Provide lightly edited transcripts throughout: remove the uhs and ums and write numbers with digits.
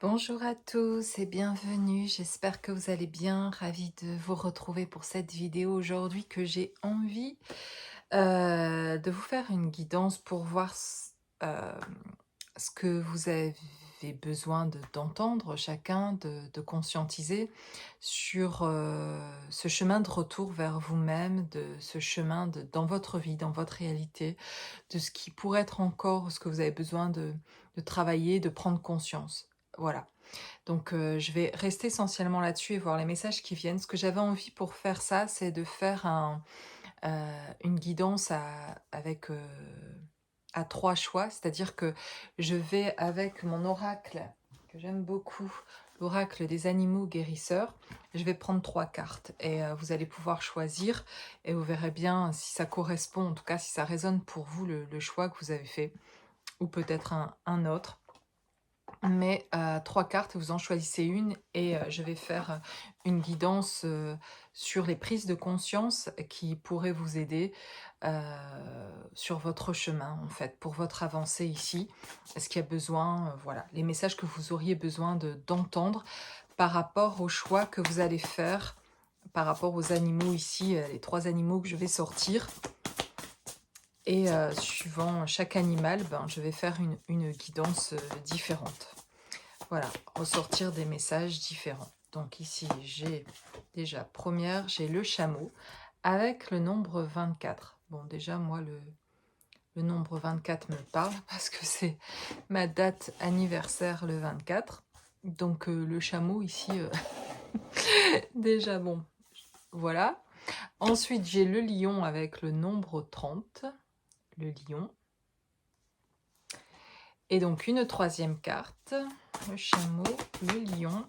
Bonjour à tous et bienvenue, j'espère que vous allez bien, ravie de vous retrouver pour cette vidéo aujourd'hui que j'ai envie de vous faire une guidance pour voir ce que vous avez besoin d'entendre chacun, de conscientiser sur ce chemin de retour vers vous-même, de ce chemin dans votre vie, dans votre réalité, de ce qui pourrait être encore ce que vous avez besoin de travailler, de prendre conscience. Voilà. Donc je vais rester essentiellement là-dessus et voir les messages qui viennent. Ce que j'avais envie pour faire ça, c'est de faire une guidance à 3 choix. C'est-à-dire que je vais avec mon oracle, que j'aime beaucoup, l'oracle des animaux guérisseurs, je vais prendre 3 cartes et vous allez pouvoir choisir et vous verrez bien si ça correspond, en tout cas si ça résonne pour vous le choix que vous avez fait ou peut-être un autre. Mais 3 cartes, vous en choisissez une et je vais faire une guidance, sur les prises de conscience qui pourraient vous aider, sur votre chemin, en fait, pour votre avancée ici. Est-ce qu'il y a besoin, voilà, les messages que vous auriez besoin d'entendre par rapport aux choix que vous allez faire, par rapport aux animaux ici, les 3 animaux que je vais sortir et suivant chaque animal, ben, je vais faire une guidance, différente. Voilà, ressortir des messages différents. Donc ici, j'ai déjà, première, j'ai le chameau avec le nombre 24. Bon, déjà, moi, le nombre 24 me parle parce que c'est ma date anniversaire le 24. Donc le chameau ici, déjà, bon, voilà. Ensuite, j'ai le lion avec le nombre 30, le lion. Et donc une troisième carte, le chameau, le lion.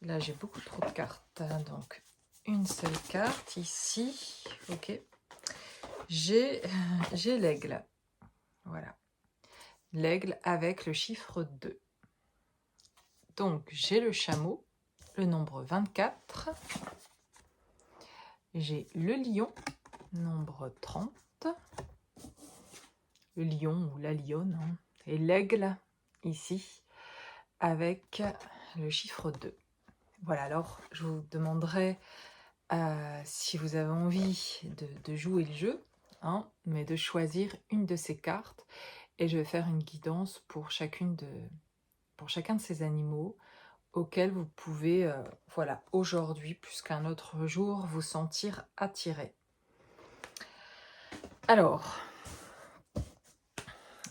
Là, j'ai beaucoup trop de cartes, hein, donc une seule carte ici. Ok. J'ai l'aigle. Voilà. L'aigle avec le chiffre 2. Donc, j'ai le chameau, le nombre 24. J'ai le lion, nombre 30. Le lion ou la lionne. Hein, et l'aigle, ici, avec le chiffre 2. Voilà, alors, je vous demanderai si vous avez envie de jouer le jeu, hein, mais de choisir une de ces cartes et je vais faire une guidance pour chacun de ces animaux auxquels vous pouvez, voilà, aujourd'hui plus qu'un autre jour, vous sentir attiré. Alors,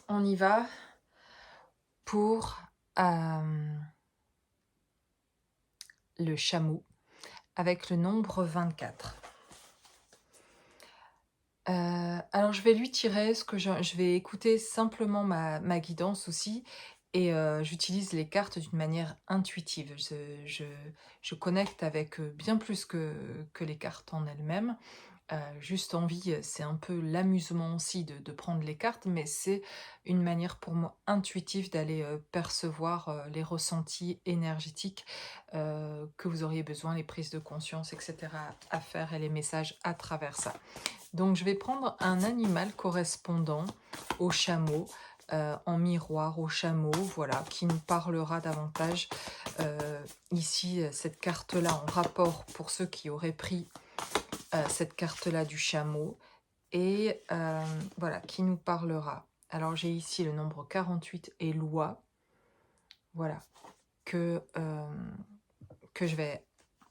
on y va pour le chameau avec le nombre 24. Alors je vais lui tirer ce que je vais écouter simplement ma guidance aussi et j'utilise les cartes d'une manière intuitive. Je connecte avec, bien plus que les cartes en elles-mêmes. Juste envie, c'est un peu l'amusement aussi de prendre les cartes, mais c'est une manière pour moi intuitive d'aller, percevoir, les ressentis énergétiques, que vous auriez besoin, les prises de conscience et cetera à faire et les messages à travers ça. Donc je vais prendre un animal correspondant au chameau, en miroir au chameau, voilà, qui nous parlera davantage. Ici, cette carte-là en rapport pour ceux qui auraient pris cette carte-là du chameau et voilà, qui nous parlera. Alors j'ai ici le nombre 48 et loi, voilà, que je vais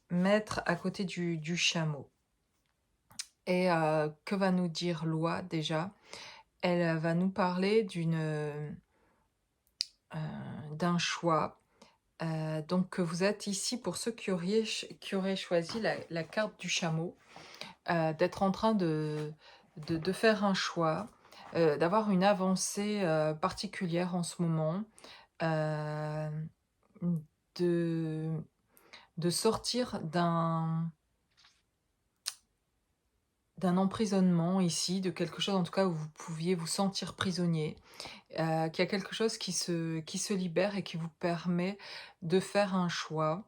mettre à côté du chameau. Et que va nous dire loi déjà? Elle va nous parler d'un choix. Donc que vous êtes ici, pour ceux qui auraient choisi la carte du chameau, d'être en train de faire un choix, d'avoir une avancée particulière en ce moment, euh, de, de sortir d'un emprisonnement ici, de quelque chose en tout cas où vous pouviez vous sentir prisonnier, qu'il y a quelque chose qui se libère et qui vous permet de faire un choix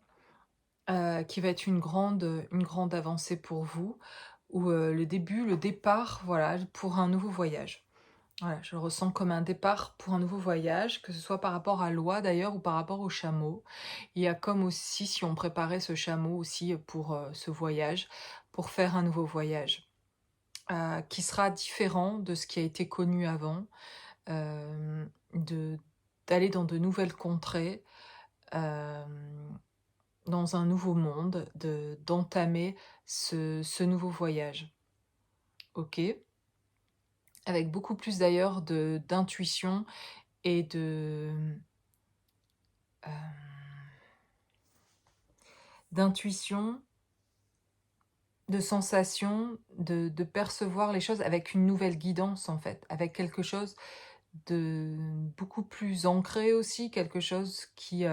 qui va être une grande avancée pour vous, ou le départ, voilà, pour un nouveau voyage. Voilà, je le ressens comme un départ pour un nouveau voyage, que ce soit par rapport à l'oie d'ailleurs ou par rapport au chameau. Il y a comme aussi si on préparait ce chameau aussi pour, ce voyage, pour faire un nouveau voyage, qui sera différent de ce qui a été connu avant, de d'aller dans de nouvelles contrées, hem, dans un nouveau monde, de d'entamer ce nouveau voyage. OK? Avec beaucoup plus d'ailleurs de d'intuition et hem, d'intuition, de sensation, de percevoir les choses avec une nouvelle guidance en fait, avec quelque chose de beaucoup plus ancré aussi, quelque chose qui est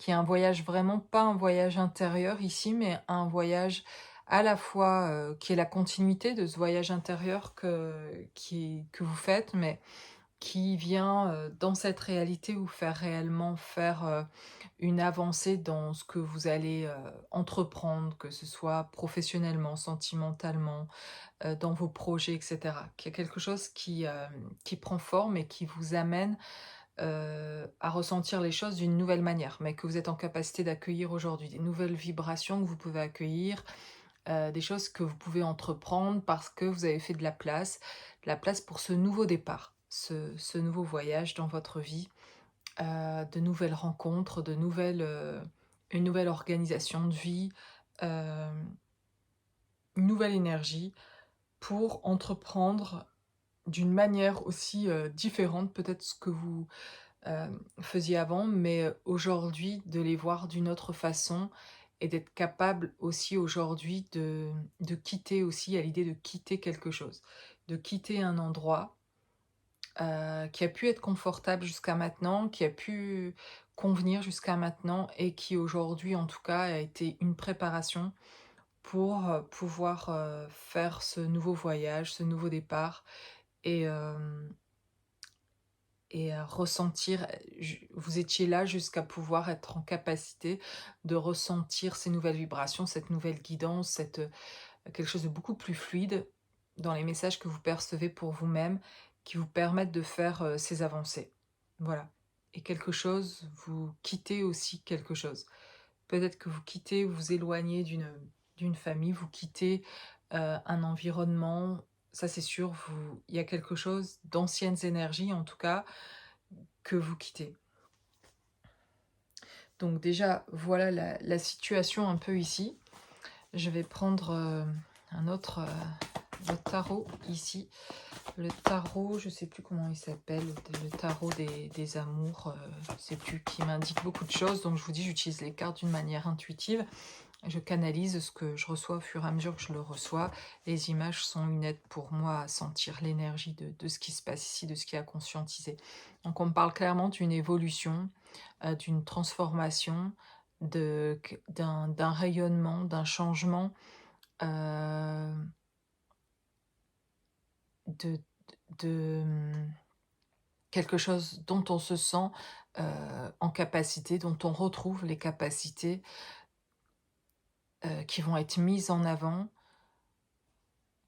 un voyage vraiment pas un voyage intérieur ici, mais un voyage à la fois, qui est la continuité de ce voyage intérieur que vous faites, mais qui vient, dans cette réalité vous faire réellement faire, une avancée dans ce que vous allez, entreprendre, que ce soit professionnellement, sentimentalement, dans vos projets et cetera. Qu'il y a quelque chose qui prend forme et qui vous amène, à ressentir les choses d'une nouvelle manière, mais que vous êtes en capacité d'accueillir aujourd'hui. Des nouvelles vibrations que vous pouvez accueillir, des choses que vous pouvez entreprendre parce que vous avez fait de la place pour ce nouveau départ, ce nouveau voyage dans votre vie, de nouvelles rencontres, une nouvelle organisation de vie, hem, une nouvelle énergie pour entreprendre d'une manière aussi, différente peut-être ce que vous, faisiez avant, mais aujourd'hui de les voir d'une autre façon et d'être capable aussi aujourd'hui de quitter aussi à l'idée de quitter quelque chose. De quitter un endroit, qui a pu être confortable jusqu'à maintenant, qui a pu convenir jusqu'à maintenant et qui aujourd'hui en tout cas a été une préparation pour, pouvoir, faire ce nouveau voyage, ce nouveau départ et ressentir, vous étiez là jusqu'à pouvoir être en capacité de ressentir ces nouvelles vibrations, cette nouvelle guidance, quelque chose de beaucoup plus fluide dans les messages que vous percevez pour vous-même, qui vous permettent de faire, ces avancées. Voilà, et quelque chose vous quittez aussi quelque chose. Peut-être que vous quittez, vous vous éloignez d'une famille, vous quittez, un environnement, ça c'est sûr, il y a quelque chose d'anciennes énergies en tout cas, que vous quittez. Donc déjà, voilà la situation un peu ici. Je vais prendre, le tarot ici. Le tarot, je sais plus comment il s'appelle, le tarot des amours, je sais plus, qui m'indique beaucoup de choses. Donc je vous dis, j'utilise les cartes d'une manière intuitive. Je canalise ce que je reçois au fur et à mesure que je le reçois. Les images sont une aide pour moi à sentir l'énergie de ce qui se passe ici, de ce qui est à conscientiser. Donc on me parle clairement d'une évolution, d'une transformation, d'un rayonnement, d'un changement, euh, de, de quelque chose dont on se sent en capacité, dont on retrouve les capacités qui vont être mises en avant,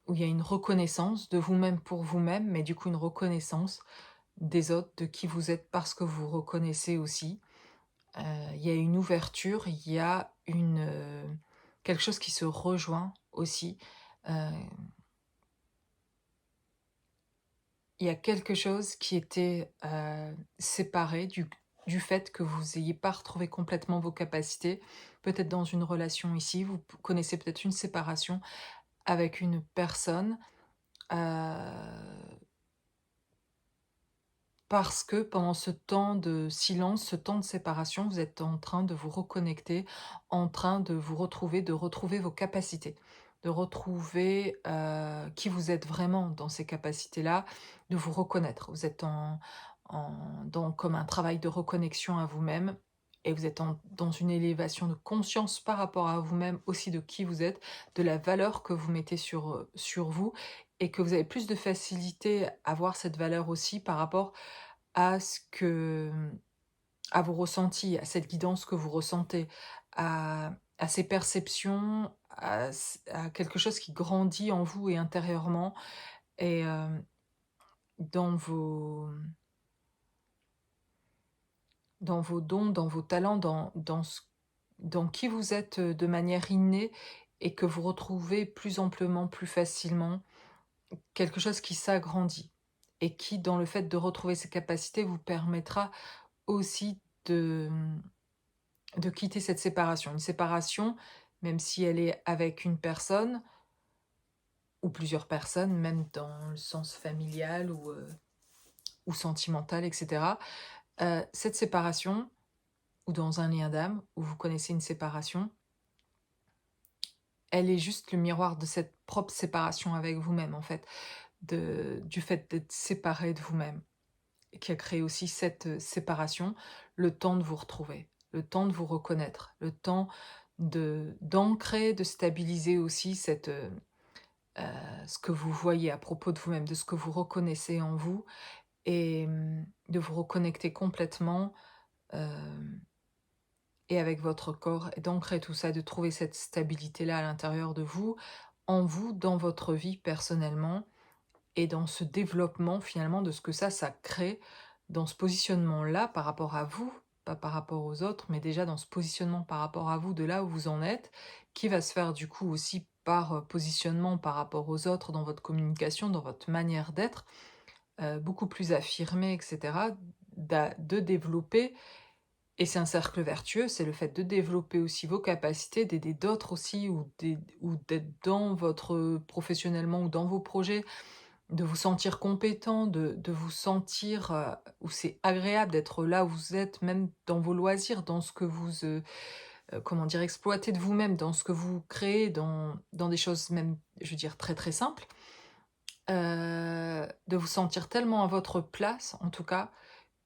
où il y a une reconnaissance de vous-même pour vous-même, mais du coup une reconnaissance des autres, de qui vous êtes parce que vous reconnaissez aussi. Il y a une ouverture, il y a quelque chose qui se rejoint aussi. Heu, il y a quelque chose qui était, séparé du fait que vous n'ayez pas retrouvé complètement vos capacités. Peut-être dans une relation ici, vous connaissez peut-être une séparation avec une personne, heu parce que pendant ce temps de silence, ce temps de séparation, vous êtes en train de vous reconnecter, en train de vous retrouver, de retrouver vos capacités, de retrouver, qui vous êtes vraiment dans ces capacités-là, de vous reconnaître. Vous êtes dans comme un travail de reconnexion à vous-même et vous êtes dans une élévation de conscience par rapport à vous-même, aussi de qui vous êtes, de la valeur que vous mettez sur vous et que vous avez plus de facilité à voir cette valeur aussi par rapport à ce que à vos ressentis, à cette guidance que vous ressentez, à ces perceptions, à quelque chose qui grandit en vous et intérieurement et dans vos, dans vos dons, dans vos talents, dans qui vous êtes de manière innée et que vous retrouvez plus amplement, plus facilement, quelque chose qui s'agrandit et qui, dans le fait de retrouver ces capacités, vous permettra aussi de quitter cette séparation. Une séparation, même si elle est avec une personne ou plusieurs personnes, même dans le sens familial ou sentimental, etc. Cette séparation, ou dans un lien d'âme, où vous connaissez une séparation, elle est juste le miroir de cette propre séparation avec vous-même, en fait, du fait d'être séparé de vous-même, qui a créé aussi cette séparation, le temps de vous retrouver, le temps de vous reconnaître, le temps d'ancrer, de stabiliser aussi ce que vous voyez à propos de vous-même, de ce que vous reconnaissez en vous, et de vous reconnecter complètement euh, et avec votre corps, et d'ancrer tout ça, de trouver cette stabilité-là à l'intérieur de vous, en vous, dans votre vie personnellement, et dans ce développement finalement de ce que ça crée, dans ce positionnement-là par rapport à vous, pas par rapport aux autres, mais déjà dans ce positionnement par rapport à vous, de là où vous en êtes, qui va se faire du coup aussi par positionnement par rapport aux autres dans votre communication, dans votre manière d'être, beaucoup plus affirmée, etc., de développer, et c'est un cercle vertueux, c'est le fait de développer aussi vos capacités, d'aider d'autres aussi, ou d'être dans votre professionnellement ou dans vos projets, de vous sentir compétent, de vous sentir, où c'est agréable d'être là où vous êtes, même dans vos loisirs, dans ce que vous, comment dire? Exploitez de vous-même, dans ce que vous créez, dans des choses même, je veux dire, très, très simples. De vous sentir tellement à votre place, en tout cas,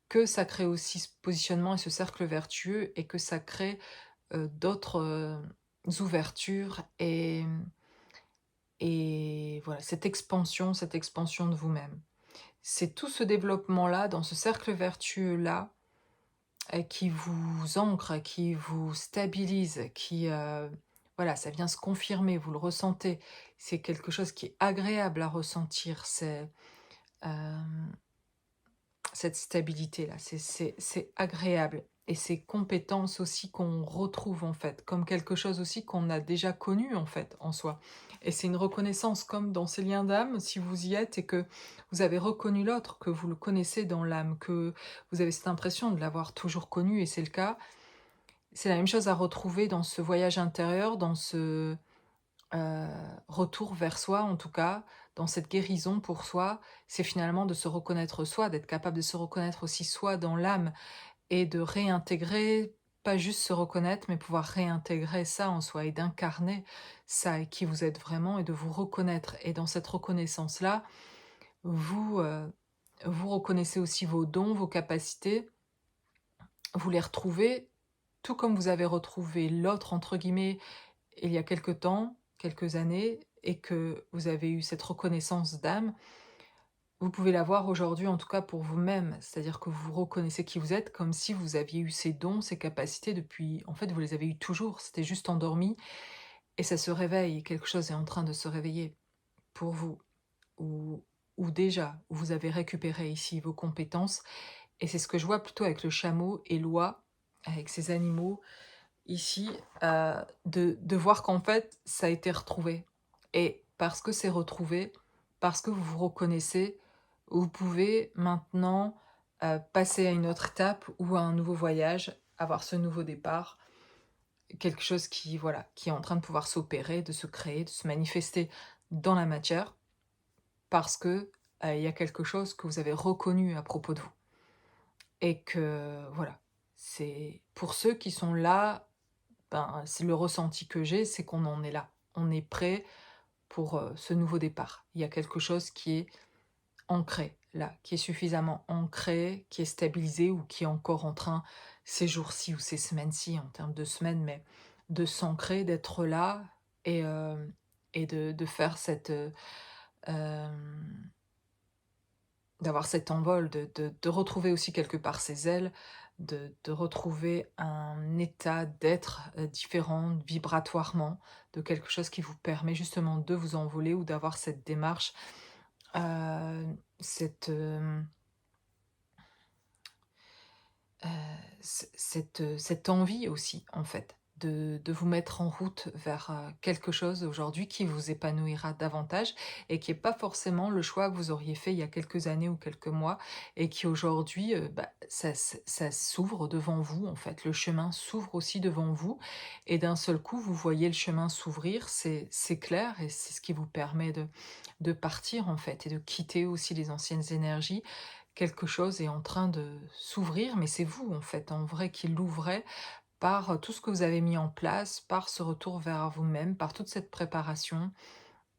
que ça crée aussi ce positionnement et ce cercle vertueux, et que ça crée, d'autres, ouvertures, et voilà, cette expansion de vous-même. C'est tout ce développement-là, dans ce cercle vertueux-là, qui vous ancre, qui vous stabilise, voilà, ça vient se confirmer, vous le ressentez. C'est quelque chose qui est agréable à ressentir, hem, cette stabilité-là. C'est agréable, et ces compétences aussi qu'on retrouve, en fait, comme quelque chose aussi qu'on a déjà connu, en fait, en soi. Et c'est une reconnaissance, comme dans ces liens d'âme, si vous y êtes et que vous avez reconnu l'autre, que vous le connaissez dans l'âme, que vous avez cette impression de l'avoir toujours connu, et c'est le cas. C'est la même chose à retrouver dans ce voyage intérieur, dans ce retour vers soi, en tout cas, dans cette guérison pour soi. C'est finalement de se reconnaître soi, d'être capable de se reconnaître aussi soi dans l'âme, et de réintégrer, pas juste se reconnaître, mais pouvoir réintégrer ça en soi et d'incarner ça, et qui vous êtes vraiment, et de vous reconnaître. Et dans cette reconnaissance-là, vous, vous reconnaissez aussi vos dons, vos capacités, vous les retrouvez, tout comme vous avez retrouvé «l'autre» entre guillemets il y a quelque temps, quelques années, et que vous avez eu cette reconnaissance d'âme. Vous pouvez l'avoir aujourd'hui, en tout cas pour vous-même. C'est-à-dire que vous reconnaissez qui vous êtes, comme si vous aviez eu ces dons, ces capacités depuis, en fait, vous les avez eu toujours, c'était juste endormi, et ça se réveille, quelque chose est en train de se réveiller pour vous, ou ou déjà, vous avez récupéré ici vos compétences. Et c'est ce que je vois plutôt avec le chameau et l'oie, avec ces animaux ici, de voir qu'en fait, ça a été retrouvé. Et parce que c'est retrouvé, parce que vous vous reconnaissez, vous pouvez maintenant, passer à une autre étape ou à un nouveau voyage, avoir ce nouveau départ, quelque chose qui, voilà, qui est en train de pouvoir s'opérer, de se créer, de se manifester dans la matière, parce que, il y a quelque chose que vous avez reconnu à propos de vous. Et que, voilà, c'est pour ceux qui sont là. Ben, c'est le ressenti que j'ai, c'est qu'on en est là. On est prêt pour, ce nouveau départ. Il y a quelque chose qui est ancré là, qui est suffisamment ancré, qui est stabilisé, ou qui est encore en train, ces jours-ci ou ces semaines-ci, en termes de semaines, mais de s'ancrer, d'être là, et de faire hem, d'avoir cet envol, de retrouver aussi quelque part ses ailes, de retrouver un état d'être, différent vibratoirement, de quelque chose qui vous permet justement de vous envoler, ou d'avoir cette démarche, heu, cette, cette envie aussi, en fait, de vous mettre en route vers quelque chose aujourd'hui qui vous épanouira davantage et qui n'est pas forcément le choix que vous auriez fait il y a quelques années ou quelques mois et qui aujourd'hui, bah, ça s'ouvre devant vous, en fait. Le chemin s'ouvre aussi devant vous et d'un seul coup, vous voyez le chemin s'ouvrir, c'est clair et c'est ce qui vous permet de partir, en fait, et de quitter aussi les anciennes énergies. Quelque chose est en train de s'ouvrir, mais c'est vous, en fait, en vrai, qui l'ouvrez par tout ce que vous avez mis en place, par ce retour vers vous-même, par toute cette préparation,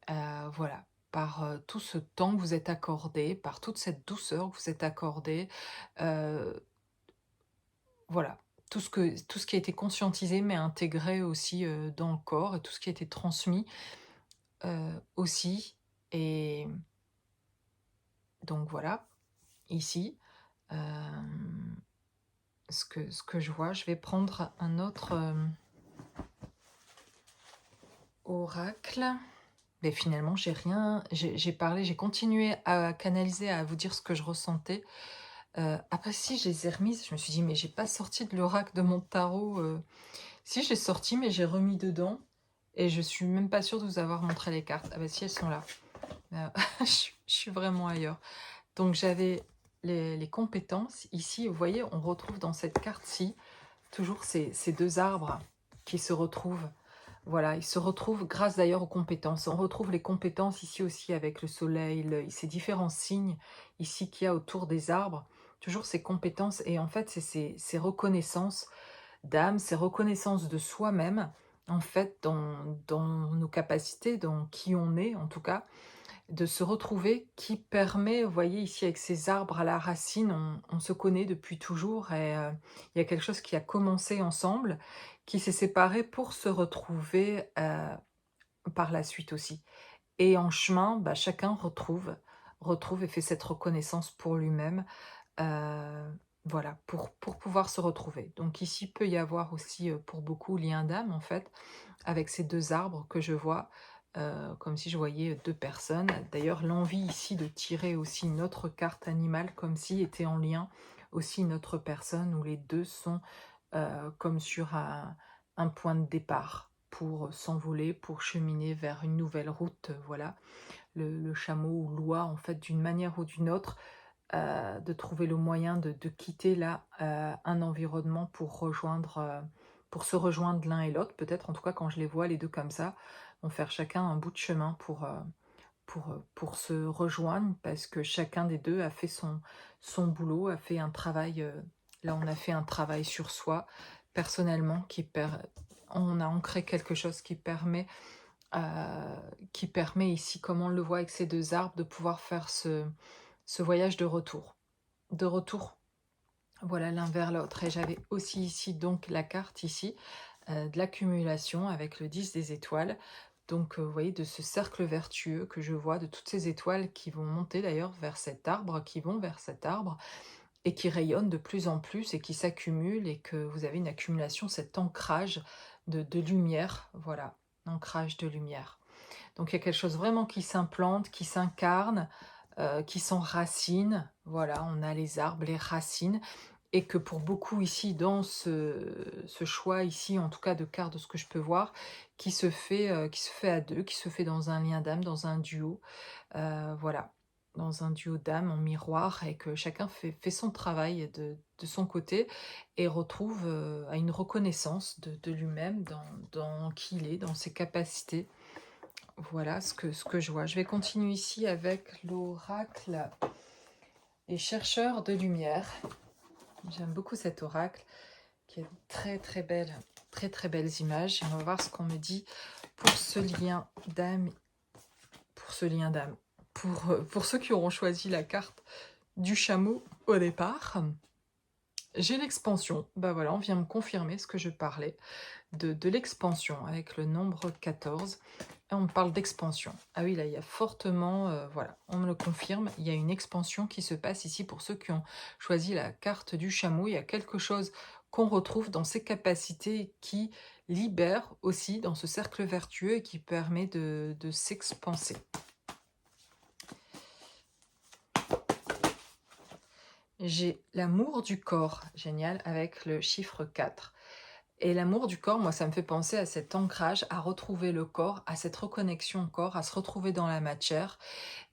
voilà, par tout ce temps que vous êtes accordé, par toute cette douceur que vous êtes accordé, heu, voilà. Tout ce qui a été conscientisé, mais intégré aussi dans le corps et tout ce qui a été transmis aussi. Et donc voilà, ici. Hem, ce que je vois, je vais prendre un autre, oracle. Mais finalement, j'ai parlé, j'ai continué à canaliser, à vous dire ce que je ressentais. Après si, je les ai remises, je me suis dit: «Mais j'ai pas sorti de l'oracle de mon tarot». Si, j'ai sorti, mais j'ai remis dedans et je suis même pas sûre de vous avoir montré les cartes. Ah bah si, elles sont là. Je suis vraiment ailleurs. Donc j'avais les compétences. Ici, vous voyez, on retrouve dans cette carte-ci toujours ces 2 arbres qui se retrouvent. Voilà, ils se retrouvent grâce d'ailleurs aux compétences. On retrouve les compétences ici aussi avec le soleil, ces différents signes ici qu'il y a autour des arbres. Toujours ces compétences et en fait, c'est ces reconnaissances d'âme, ces reconnaissances de soi-même, en fait, dans nos capacités, dans qui on est en tout cas, de se retrouver qui permet, vous voyez ici avec ces arbres à la racine, on se connaît depuis toujours et il y a quelque chose qui a commencé ensemble, qui s'est séparé pour se retrouver par la suite aussi. Et en chemin, bah, chacun retrouve et fait cette reconnaissance pour lui-même, voilà, pour pouvoir se retrouver. Donc ici, peut y avoir aussi pour beaucoup lien d'âme en fait, avec ces 2 arbres que je vois, comme si je voyais 2 personnes. D'ailleurs, l'envie ici de tirer aussi une autre carte animale, comme si était en lien aussi une autre personne où les 2 sont, comme sur un point de départ pour s'envoler, pour cheminer vers une nouvelle route, voilà. Le chameau ou l'oie, en fait, d'une manière ou d'une autre, de trouver le moyen de quitter là, un environnement pour se rejoindre l'un et l'autre. Peut-être, en tout cas, quand je les vois les 2 comme ça, vont faire chacun un bout de chemin pour se rejoindre parce que chacun des 2 a fait son boulot, a fait un travail, là, on a fait un travail sur soi, personnellement, on a ancré quelque chose qui permet ici, comme on le voit avec ces 2 arbres, de pouvoir faire ce voyage de retour. De retour, voilà, l'un vers l'autre. Et j'avais aussi ici donc la carte ici, de l'accumulation avec le 10 des étoiles. Donc vous voyez de ce cercle vertueux que je vois, de toutes ces étoiles qui vont monter d'ailleurs vers cet arbre, qui vont vers cet arbre et qui rayonnent de plus en plus et qui s'accumulent et que vous avez une accumulation, cet ancrage de lumière, voilà, ancrage de lumière. Donc il y a quelque chose vraiment qui s'implante, qui s'incarne, qui s'enracine. Voilà, on a les arbres, les racines et que pour beaucoup ici, dans ce choix ici, en tout cas de cartes de ce que je peux voir, qui se fait à 2, qui se fait dans un lien d'âme, dans un duo, voilà, dans un duo d'âme en miroir et que chacun fait son travail de son côté et retrouve, à une reconnaissance de lui-même dans qui il est, dans ses capacités. Voilà ce que je vois. Je vais continuer ici avec l'oracle et chercheur de lumière. J'aime beaucoup cet oracle qui a de très très belles images. Et on va voir ce qu'on me dit pour ce lien d'âme. Pour ce lien d'âme. Pour ceux qui auront choisi la carte du chameau au départ. J'ai l'expansion. Bah voilà, on vient me confirmer ce que je parlais de l'expansion avec le nombre 14. Et on me parle d'expansion. Ah oui, là, il y a fortement, voilà, on me le confirme, il y a une expansion qui se passe ici pour ceux qui ont choisi la carte du chameau. Il y a quelque chose qu'on retrouve dans ces capacités qui libère aussi dans ce cercle vertueux et qui permet de s'expanser. J'ai l'amour du corps, génial, avec le chiffre 4. Et l'amour du corps, moi, ça me fait penser à cet ancrage, à retrouver le corps, à cette reconnexion au corps, à se retrouver dans la matière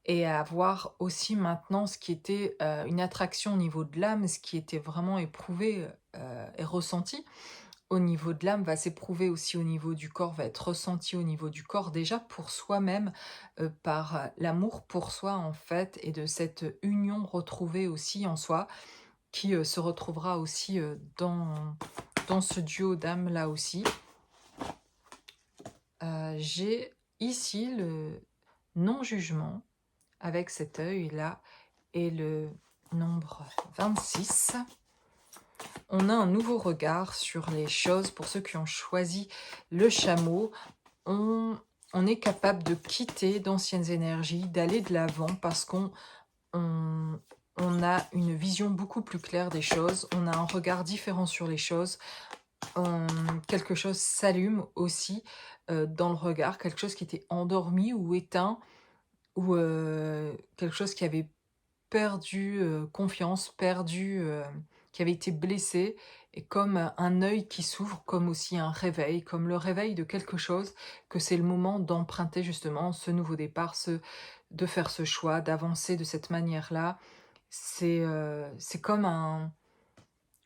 et à avoir aussi maintenant ce qui était une attraction au niveau de l'âme, ce qui était vraiment éprouvé et ressenti au niveau de l'âme va s'éprouver aussi au niveau du corps, va être ressenti au niveau du corps déjà pour soi-même, par l'amour pour soi en fait et de cette union retrouvée aussi en soi qui se retrouvera aussi dans ce duo d'âme là aussi. J'ai ici le non-jugement avec cet œil là et le nombre 26. On a un nouveau regard sur les choses. Pour ceux qui ont choisi le chameau, on est capable de quitter d'anciennes énergies, d'aller de l'avant parce on, on a une vision beaucoup plus claire des choses, on a un regard différent sur les choses, quelque chose s'allume aussi dans le regard, quelque chose qui était endormi ou éteint, ou quelque chose qui avait perdu confiance, qui avait été blessé, et comme un œil qui s'ouvre, comme aussi un réveil, comme le réveil de quelque chose, que c'est le moment d'emprunter justement ce nouveau départ, de faire ce choix, d'avancer de cette manière-là. C'est comme un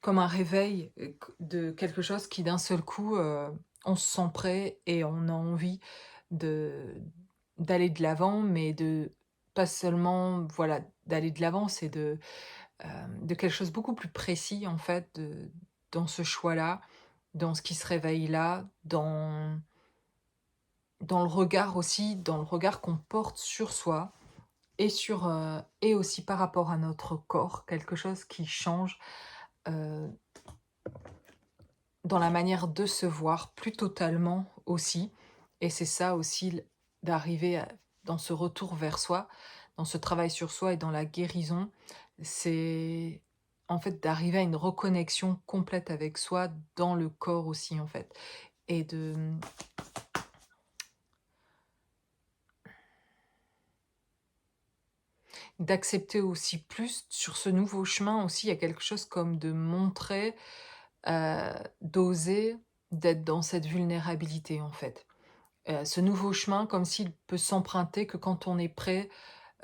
réveil de quelque chose qui d'un seul coup, on se sent prêt et on a envie de d'aller de l'avant, mais de pas seulement, voilà, d'aller de l'avant, c'est de quelque chose beaucoup plus précis en fait, dans ce choix-là, dans ce qui se réveille là, dans le regard aussi, dans le regard qu'on porte sur soi et aussi par rapport à notre corps, quelque chose qui change, heu dans la manière de se voir plus totalement aussi. Et c'est ça aussi, d'arriver dans ce retour vers soi, dans ce travail sur soi et dans la guérison. C'est en fait d'arriver à une reconnexion complète avec soi dans le corps aussi en fait. Et d'accepter aussi plus sur ce nouveau chemin aussi, il y a quelque chose comme de montrer, d'oser, d'être dans cette vulnérabilité en fait. Ce nouveau chemin comme s'il peut s'emprunter que quand on est prêt,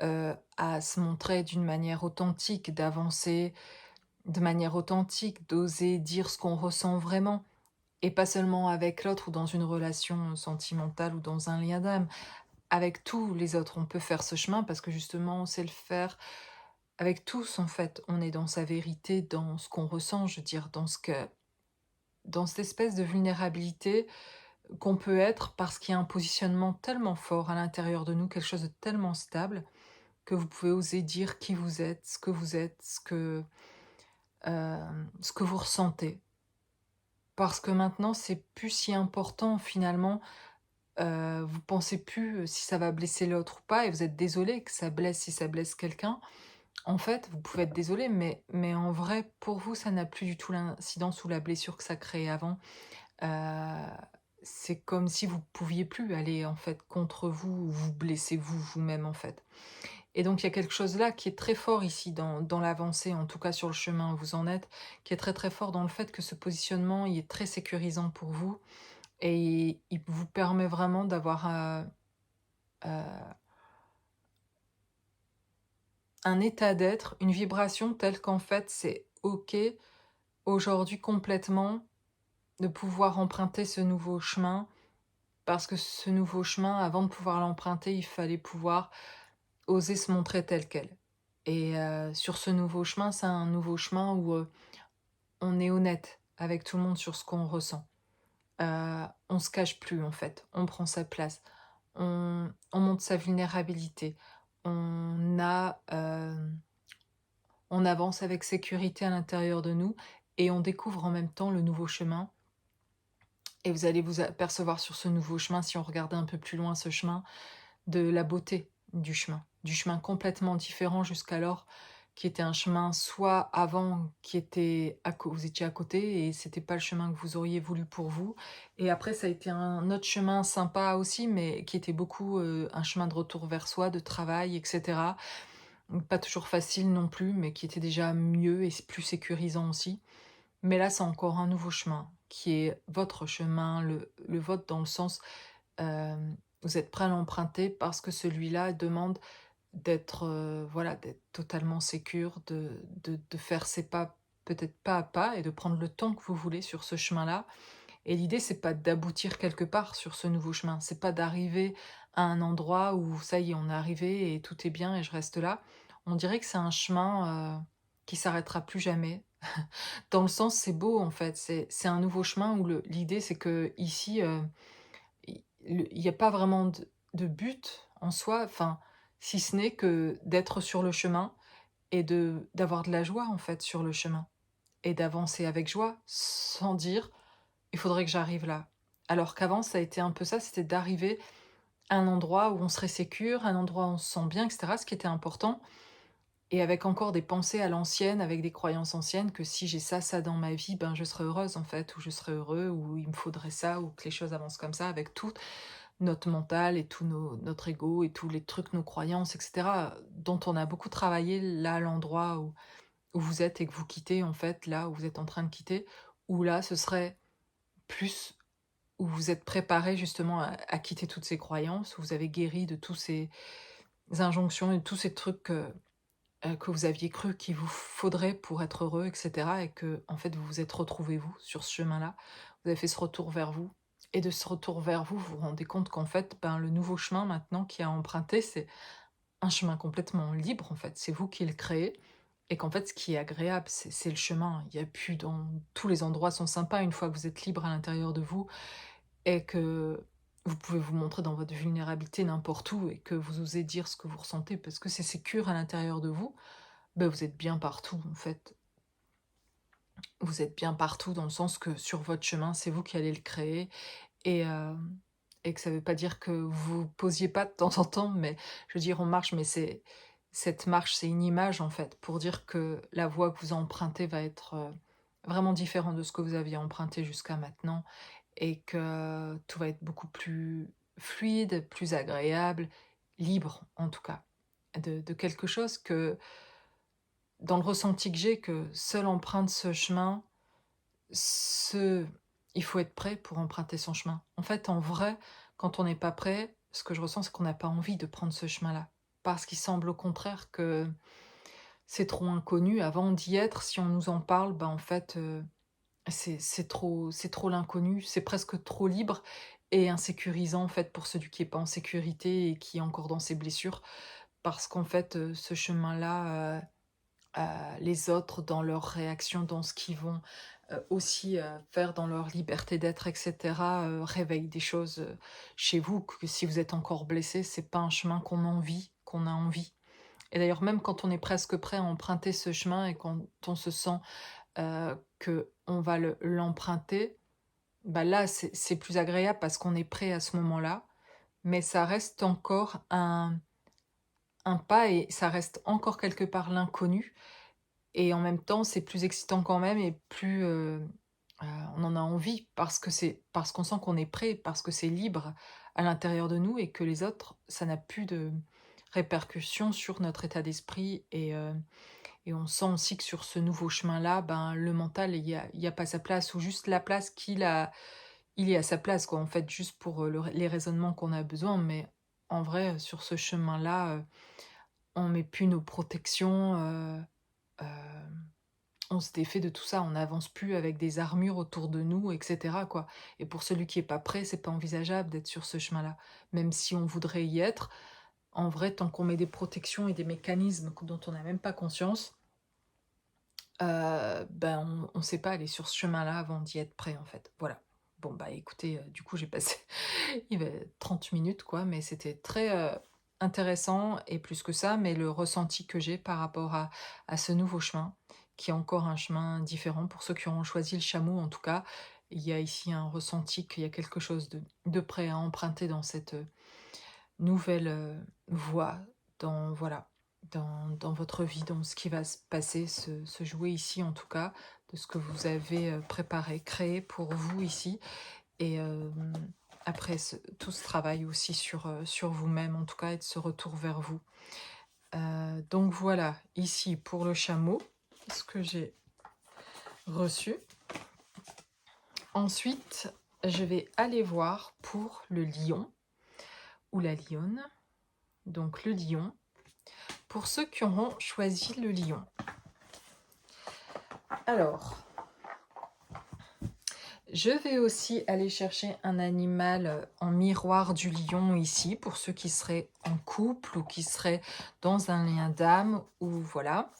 à se montrer d'une manière authentique, d'avancer de manière authentique, d'oser dire ce qu'on ressent vraiment et pas seulement avec l'autre ou dans une relation sentimentale ou dans un lien d'âme. Avec tous les autres, on peut faire ce chemin parce que justement on sait le faire avec tous en fait. On est dans sa vérité, dans ce qu'on ressent, je veux dire, dans cette espèce de vulnérabilité qu'on peut être parce qu'il y a un positionnement tellement fort à l'intérieur de nous, quelque chose de tellement stable, que vous pouvez oser dire qui vous êtes, ce que vous ressentez. Parce que maintenant, c'est plus si important finalement, vous pensez plus si ça va blesser l'autre ou pas, et vous êtes désolé que ça blesse si ça blesse quelqu'un. En fait, vous pouvez être désolé, mais en vrai, pour vous, ça n'a plus du tout l'incidence ou la blessure que ça créait avant. Heu, c'est comme si vous pouviez plus aller, en fait, contre vous ou vous blesser vous-même, en fait. Et donc il y a quelque chose là qui est très fort ici dans l'avancée, en tout cas sur le chemin où vous en êtes, qui est très, très fort dans le fait que ce positionnement, il est très sécurisant pour vous et il vous permet vraiment d'avoir, heu, un état d'être, une vibration telle qu'en fait, c'est OK, aujourd'hui complètement, de pouvoir emprunter ce nouveau chemin. Parce que ce nouveau chemin, avant de pouvoir l'emprunter, il fallait pouvoir oser se montrer tel quel. Et sur ce nouveau chemin, c'est un nouveau chemin où, on est honnête avec tout le monde sur ce qu'on ressent. On se cache plus en fait, on prend sa place, on montre sa vulnérabilité, on a, on avance avec sécurité à l'intérieur de nous et on découvre en même temps le nouveau chemin. Et vous allez vous apercevoir sur ce nouveau chemin, si on regardait un peu plus loin ce chemin, de la beauté du chemin complètement différent jusqu'alors, qui était un chemin soit avant qui était vous étiez à côté et c'était pas le chemin que vous auriez voulu pour vous, et après ça a été un autre chemin sympa aussi, mais qui était beaucoup, un chemin de retour vers soi, de travail et cetera. pas toujours facile non plus, mais qui était déjà mieux et plus sécurisant aussi. Mais là, c'est encore un nouveau chemin qui est votre chemin, le vôtre dans le sens, vous êtes prêt à l'emprunter parce que celui-là demande d'être, voilà, d'être totalement sécure, de faire ses pas, peut-être pas à pas et de prendre le temps que vous voulez sur ce chemin-là. Et l'idée, c'est pas d'aboutir quelque part sur ce nouveau chemin, c'est pas d'arriver à un endroit où ça y est, on est arrivé et tout est bien et je reste là. On dirait que c'est un chemin, qui s'arrêtera plus jamais. Dans le sens, c'est beau en fait, c'est un nouveau chemin où l'idée c'est qu'ici, il y a pas vraiment de but en soi, enfin, si ce n'est que d'être sur le chemin et d'avoir de la joie en fait sur le chemin et d'avancer avec joie sans dire: «Il faudrait que j'arrive là». Alors qu'avant ça a été un peu ça, c'était d'arriver à un endroit où on serait sécure, un endroit où on se sent bien et cetera, ce qui était important et avec encore des pensées à l'ancienne, avec des croyances anciennes que si j'ai ça, ça dans ma vie, ben, je serai heureuse en fait, ou je serai heureux, ou il me faudrait ça, ou que les choses avancent comme ça avec tout notre mental et tout notre ego et tous les trucs, nos croyances, et cetera, dont on a beaucoup travaillé là, à l'endroit où vous êtes et que vous quittez, en fait, là où vous êtes en train de quitter, où là, ce serait plus où vous êtes préparé justement à quitter toutes ces croyances, où vous avez guéri de tous ces injonctions et de tous ces trucs que vous aviez cru qu'il vous faudrait pour être heureux, et cetera, et que en fait, vous vous êtes retrouvés, vous, sur ce chemin-là. Vous avez fait ce retour vers vous et de ce retour vers vous, vous vous rendez compte qu'en fait, ben, le nouveau chemin maintenant qui a emprunté, c'est un chemin complètement libre, en fait. C'est vous qui le créez et qu'en fait, ce qui est agréable, c'est le chemin. Il y a plus dans tous les endroits sont sympas une fois que vous êtes libre à l'intérieur de vous et que vous pouvez vous montrer dans votre vulnérabilité n'importe où et que vous osez dire ce que vous ressentez parce que c'est sécure à l'intérieur de vous, ben vous êtes bien partout, en fait. Vous êtes bien partout dans le sens que sur votre chemin, c'est vous qui allez le créer et et que ça veut pas dire que vous posiez pas de temps en temps, mais je veux dire on marche, mais c'est cette marche, c'est une image, en fait, pour dire que la voie que vous empruntez va être, vraiment différente de ce que vous aviez emprunté jusqu'à maintenant et que tout va être beaucoup plus fluide, plus agréable, libre, en tout cas, de quelque chose que dans le ressenti que j'ai, que seul emprunte ce chemin, ce il faut être prêt pour emprunter son chemin. En fait, en vrai, quand on n'est pas prêt, ce que je ressens, c'est qu'on n'a pas envie de prendre ce chemin-là. Parce qu'il semble au contraire que c'est trop inconnu. Avant d'y être, si on nous en parle, ben en fait, c'est trop l'inconnu, c'est presque trop libre et insécurisant, en fait, pour celui qui est pas en sécurité et qui est encore dans ses blessures. Parce qu'en fait, ce chemin-là, les autres dans leurs réactions, dans ce qu'ils vont, aussi, faire dans leur liberté d'être et cetera, réveille des choses, chez vous que si vous êtes encore blessé, c'est pas un chemin qu'on a envie et d'ailleurs même quand on est presque prêt à emprunter ce chemin et quand on se sent, qu'on va l'emprunter, bah, là c'est plus agréable parce qu'on est prêt à ce moment-là, mais ça reste encore un pas et ça reste encore quelque part l'inconnu et en même temps, c'est plus excitant quand même et plus, on en a envie parce qu'on sent qu'on est prêt, parce que c'est libre à l'intérieur de nous et que les autres, ça n'a plus de répercussions sur notre état d'esprit et on sent aussi que sur ce nouveau chemin-là, ben, le mental, il y a pas sa place ou juste la place il est à sa place quoi, en fait, juste pour, les raisonnements qu'on a besoin mais en vrai, sur ce chemin-là, on met plus nos protections, hem on se défait de tout ça, on n'avance plus avec des armures autour de nous, et cetera, quoi. Et pour celui qui est pas prêt, c'est pas envisageable d'être sur ce chemin-là. Même si on voudrait y être, en vrai, tant qu'on met des protections et des mécanismes dont on n'a même pas conscience, ben, on sait pas aller sur ce chemin-là avant d'y être prêt, en fait. Voilà. Bon, bah, écoutez, du coup, j'ai passé il va 30 minutes, quoi, mais c'était très, intéressant et plus que ça, mais le ressenti que j'ai par rapport à ce nouveau chemin, qui est encore un chemin différent pour ceux qui auront choisi le chameau, en tout cas. Il y a ici un ressenti qu'il y a quelque chose de prêt à emprunter dans cette, nouvelle, voie, dans voilà, dans votre vie, dans ce qui va se passer, se jouer ici, en tout cas, de ce que vous avez, préparé, créé pour vous ici et après tout ce travail aussi sur, sur vous-même en tout cas et de ce retour vers vous. Donc voilà, ici pour le chameau, ce que j'ai reçu. Ensuite, je vais aller voir pour le lion ou la lionne. Donc le lion, pour ceux qui auront choisi le lion. Alors, je vais aussi aller chercher un animal en miroir du lion ici, pour ceux qui seraient en couple ou qui seraient dans un lien d'âme, ou voilà,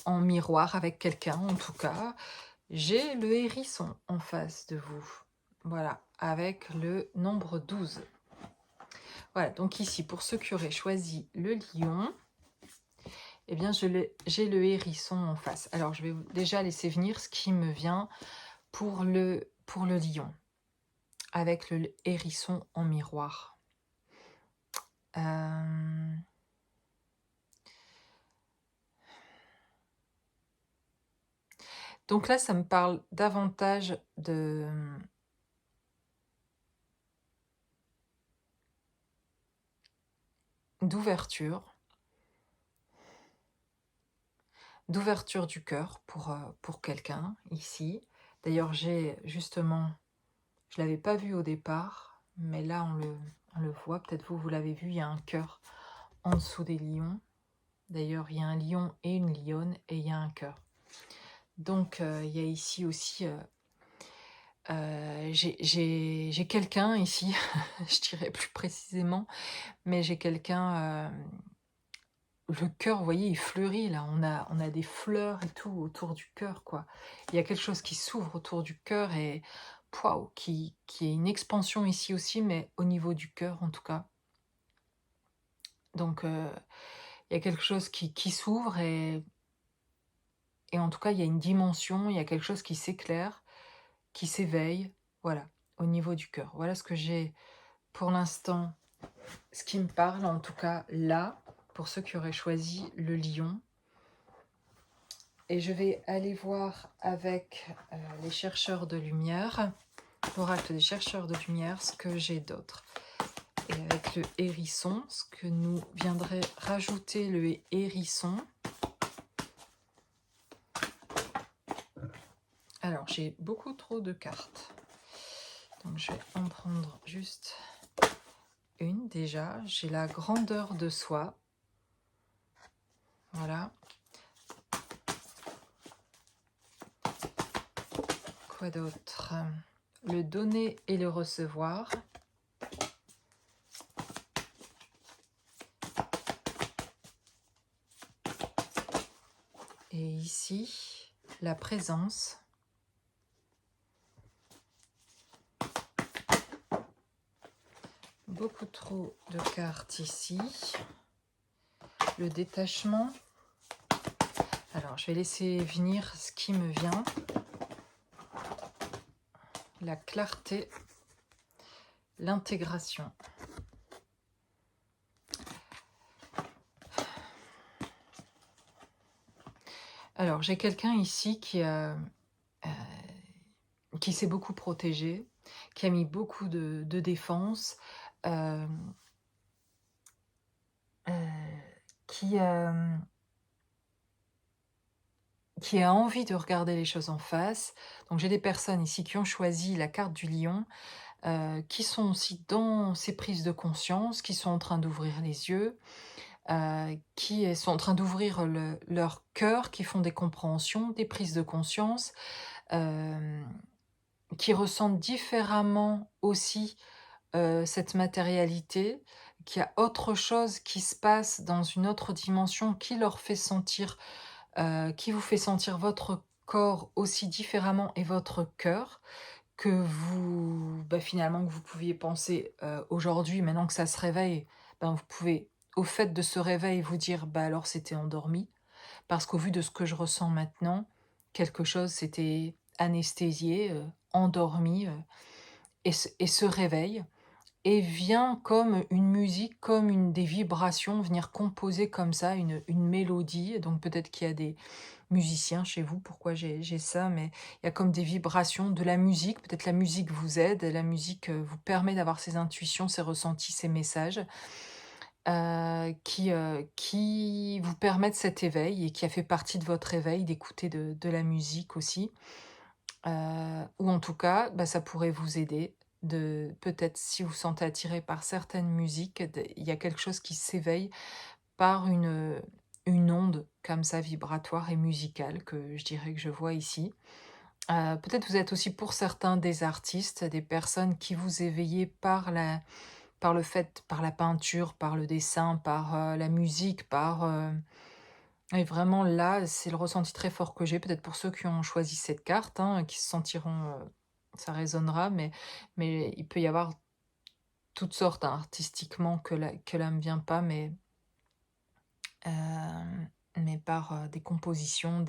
en miroir avec quelqu'un en tout cas. J'ai le hérisson en face de vous, voilà, avec le nombre 12. Voilà, donc ici, pour ceux qui auraient choisi le lion, eh bien, j'ai le hérisson en face. Alors, je vais déjà laisser venir ce qui me vient pour le lion, avec le hérisson en miroir. Donc là, ça me parle davantage d'ouverture du cœur pour quelqu'un ici. D'ailleurs, j'ai justement, je ne l'avais pas vu au départ, mais là on le voit, peut-être vous l'avez vu, il y a un cœur en dessous des lions. D'ailleurs, il y a un lion et une lionne et il y a un cœur. Donc, il y a ici aussi, j'ai quelqu'un ici, je dirais plus précisément, mais j'ai quelqu'un, le cœur, vous voyez, il fleurit là, on a des fleurs et tout autour du cœur, quoi. Il y a quelque chose qui s'ouvre autour du cœur et waouh, qui est une expansion ici aussi, mais au niveau du cœur en tout cas. Donc, il y a quelque chose qui s'ouvre et en tout cas, il y a une dimension, il y a quelque chose qui s'éclaire, qui s'éveille, voilà, au niveau du cœur. Voilà ce que j'ai pour l'instant, ce qui me parle en tout cas là, pour ceux qui auraient choisi le lion. Et je vais aller voir avec les chercheurs de lumière, l'oracle des chercheurs de lumière, ce que j'ai d'autre. Et avec le hérisson, ce que nous viendrait rajouter le hérisson. Alors, j'ai beaucoup trop de cartes. Donc, je vais en prendre juste une déjà. J'ai la grandeur de soi. Voilà. Quoi d'autre? Le donner et le recevoir. Et ici, la présence. Beaucoup trop de cartes ici. Le détachement. Alors, je vais laisser venir ce qui me vient. La clarté. L'intégration. Alors, j'ai quelqu'un ici qui s'est beaucoup protégé, qui a mis beaucoup de défense, qui a envie de regarder les choses en face. Donc j'ai des personnes ici qui ont choisi la carte du lion, qui sont aussi dans ces prises de conscience, qui sont en train d'ouvrir les yeux, qui sont en train d'ouvrir leur cœur, qui font des compréhensions, des prises de conscience, qui ressentent différemment aussi cette matérialité, qu'il y a autre chose qui se passe dans une autre dimension qui leur fait sentir, qui vous fait sentir votre corps aussi différemment et votre cœur que vous, finalement, que vous pouviez penser aujourd'hui, maintenant que ça se réveille, vous pouvez, au fait de ce réveil, vous dire, alors c'était endormi, parce qu'au vu de ce que je ressens maintenant, quelque chose s'était anesthésié, endormi, et se réveille et vient comme une musique, comme des vibrations, venir composer comme ça une mélodie. Donc peut-être qu'il y a des musiciens chez vous, pourquoi j'ai ça, mais il y a comme des vibrations, de la musique. Peut-être la musique vous aide, la musique vous permet d'avoir ces intuitions, ces ressentis, ces messages. qui vous permettent cet éveil et qui a fait partie de votre éveil d'écouter de la musique aussi. Ou en tout cas, bah, ça pourrait vous aider de peut-être si vous vous sentez attiré par certaines musiques, il y a quelque chose qui s'éveille par une onde comme ça vibratoire et musicale que je dirais que je vois ici. Peut-être vous êtes aussi pour certains des artistes, des personnes qui vous éveillez par le fait, par la peinture, par le dessin, par, la musique, par, et vraiment là, c'est le ressenti très fort que j'ai, peut-être pour ceux qui ont choisi cette carte, hein, qui se sentiront, ça résonnera, mais il peut y avoir toutes sortes, hein, artistiquement que là me vient pas, mais par, des compositions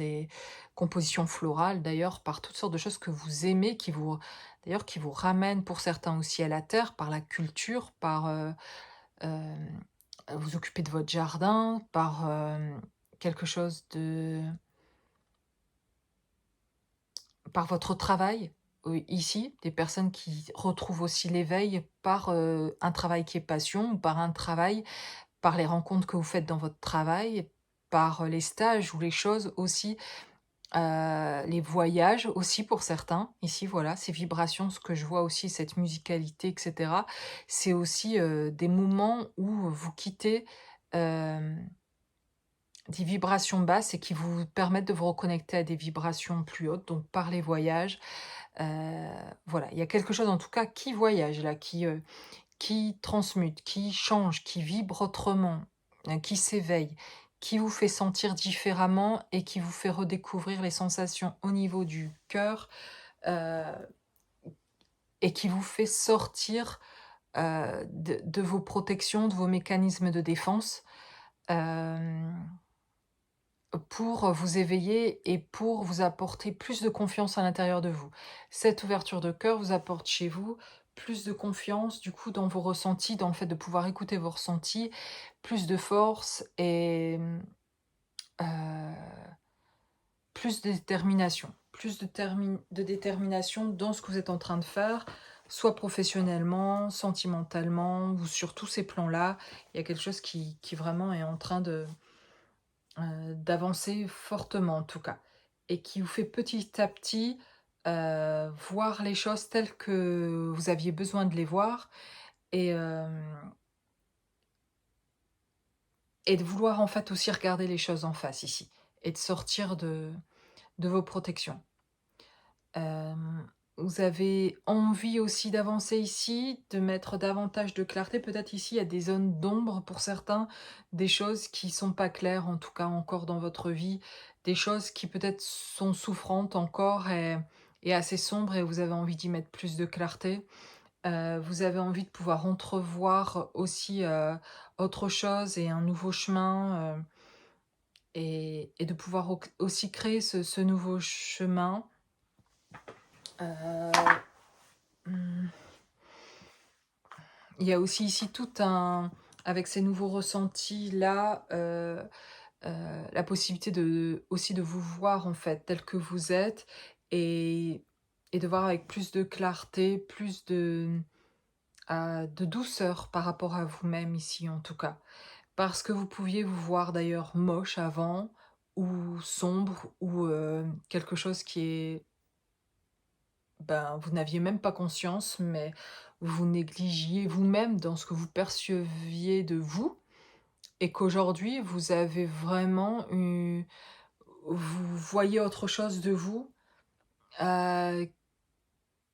florales d'ailleurs, par toutes sortes de choses que vous aimez, qui vous ramènent pour certains aussi à la terre, par la culture, par, vous occuper de votre jardin, par, quelque chose de par votre travail, ici, des personnes qui retrouvent aussi l'éveil par, un travail qui est passion ou par un travail par les rencontres que vous faites dans votre travail, par, les stages ou les choses aussi, les voyages aussi pour certains. Ici, voilà, ces vibrations, ce que je vois aussi, cette musicalité et cetera, c'est aussi, des moments où vous quittez, hem, des vibrations basses et qui vous permettent de vous reconnecter à des vibrations plus hautes, donc par les voyages. Voilà, il y a quelque chose en tout cas qui voyage là, qui transmute, qui change, qui vibre autrement, qui s'éveille, qui vous fait sentir différemment et qui vous fait redécouvrir les sensations au niveau du cœur, heu et qui vous fait sortir, de vos protections, de vos mécanismes de défense, hem, pour vous éveiller et pour vous apporter plus de confiance à l'intérieur de vous. Cette ouverture de cœur vous apporte chez vous plus de confiance, du coup, dans vos ressentis, dans le fait de pouvoir écouter vos ressentis, plus de force et plus de détermination. Plus de détermination dans ce que vous êtes en train de faire, soit professionnellement, sentimentalement ou sur tous ces plans-là. Il y a quelque chose qui vraiment est en train d'avancer fortement en tout cas et qui vous fait petit à petit, voir les choses telles que vous aviez besoin de les voir et et de vouloir en fait aussi regarder les choses en face ici et de sortir de vos protections. Vous avez envie aussi d'avancer ici, de mettre davantage de clarté. Peut-être ici, il y a des zones d'ombre pour certains, des choses qui sont pas claires, en tout cas encore dans votre vie, des choses qui peut-être sont souffrantes encore et assez sombres et vous avez envie d'y mettre plus de clarté. Vous avez envie de pouvoir entrevoir aussi, autre chose et un nouveau chemin, et de pouvoir aussi créer ce nouveau chemin. Heu, mmh Il y a aussi ici tout un avec ces nouveaux ressentis-là, la possibilité aussi de vous voir, en fait, tel que vous êtes et de voir avec plus de clarté, plus de douceur par rapport à vous-même ici, en tout cas. Parce que vous pouviez vous voir d'ailleurs moche avant ou sombre ou, quelque chose qui est ben, vous n'aviez même pas conscience, mais vous négligiez vous-même dans ce que vous perceviez de vous et qu'aujourd'hui vous avez vraiment vous voyez autre chose de vous, heu,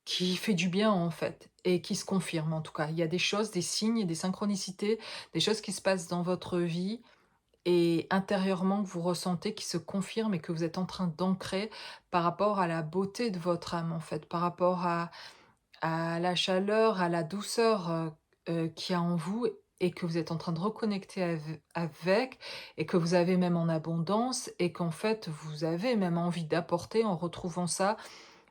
qui fait du bien en fait et qui se confirme en tout cas. Il y a des choses, des signes, des synchronicités, des choses qui se passent dans votre vie et intérieurement que vous ressentez qui se confirment et que vous êtes en train d'ancrer par rapport à la beauté de votre âme en fait, par rapport à la chaleur, à la douceur, qu'il y a en vous et que vous êtes en train de reconnecter avec et que vous avez même en abondance et qu'en fait, vous avez même envie d'apporter en retrouvant ça,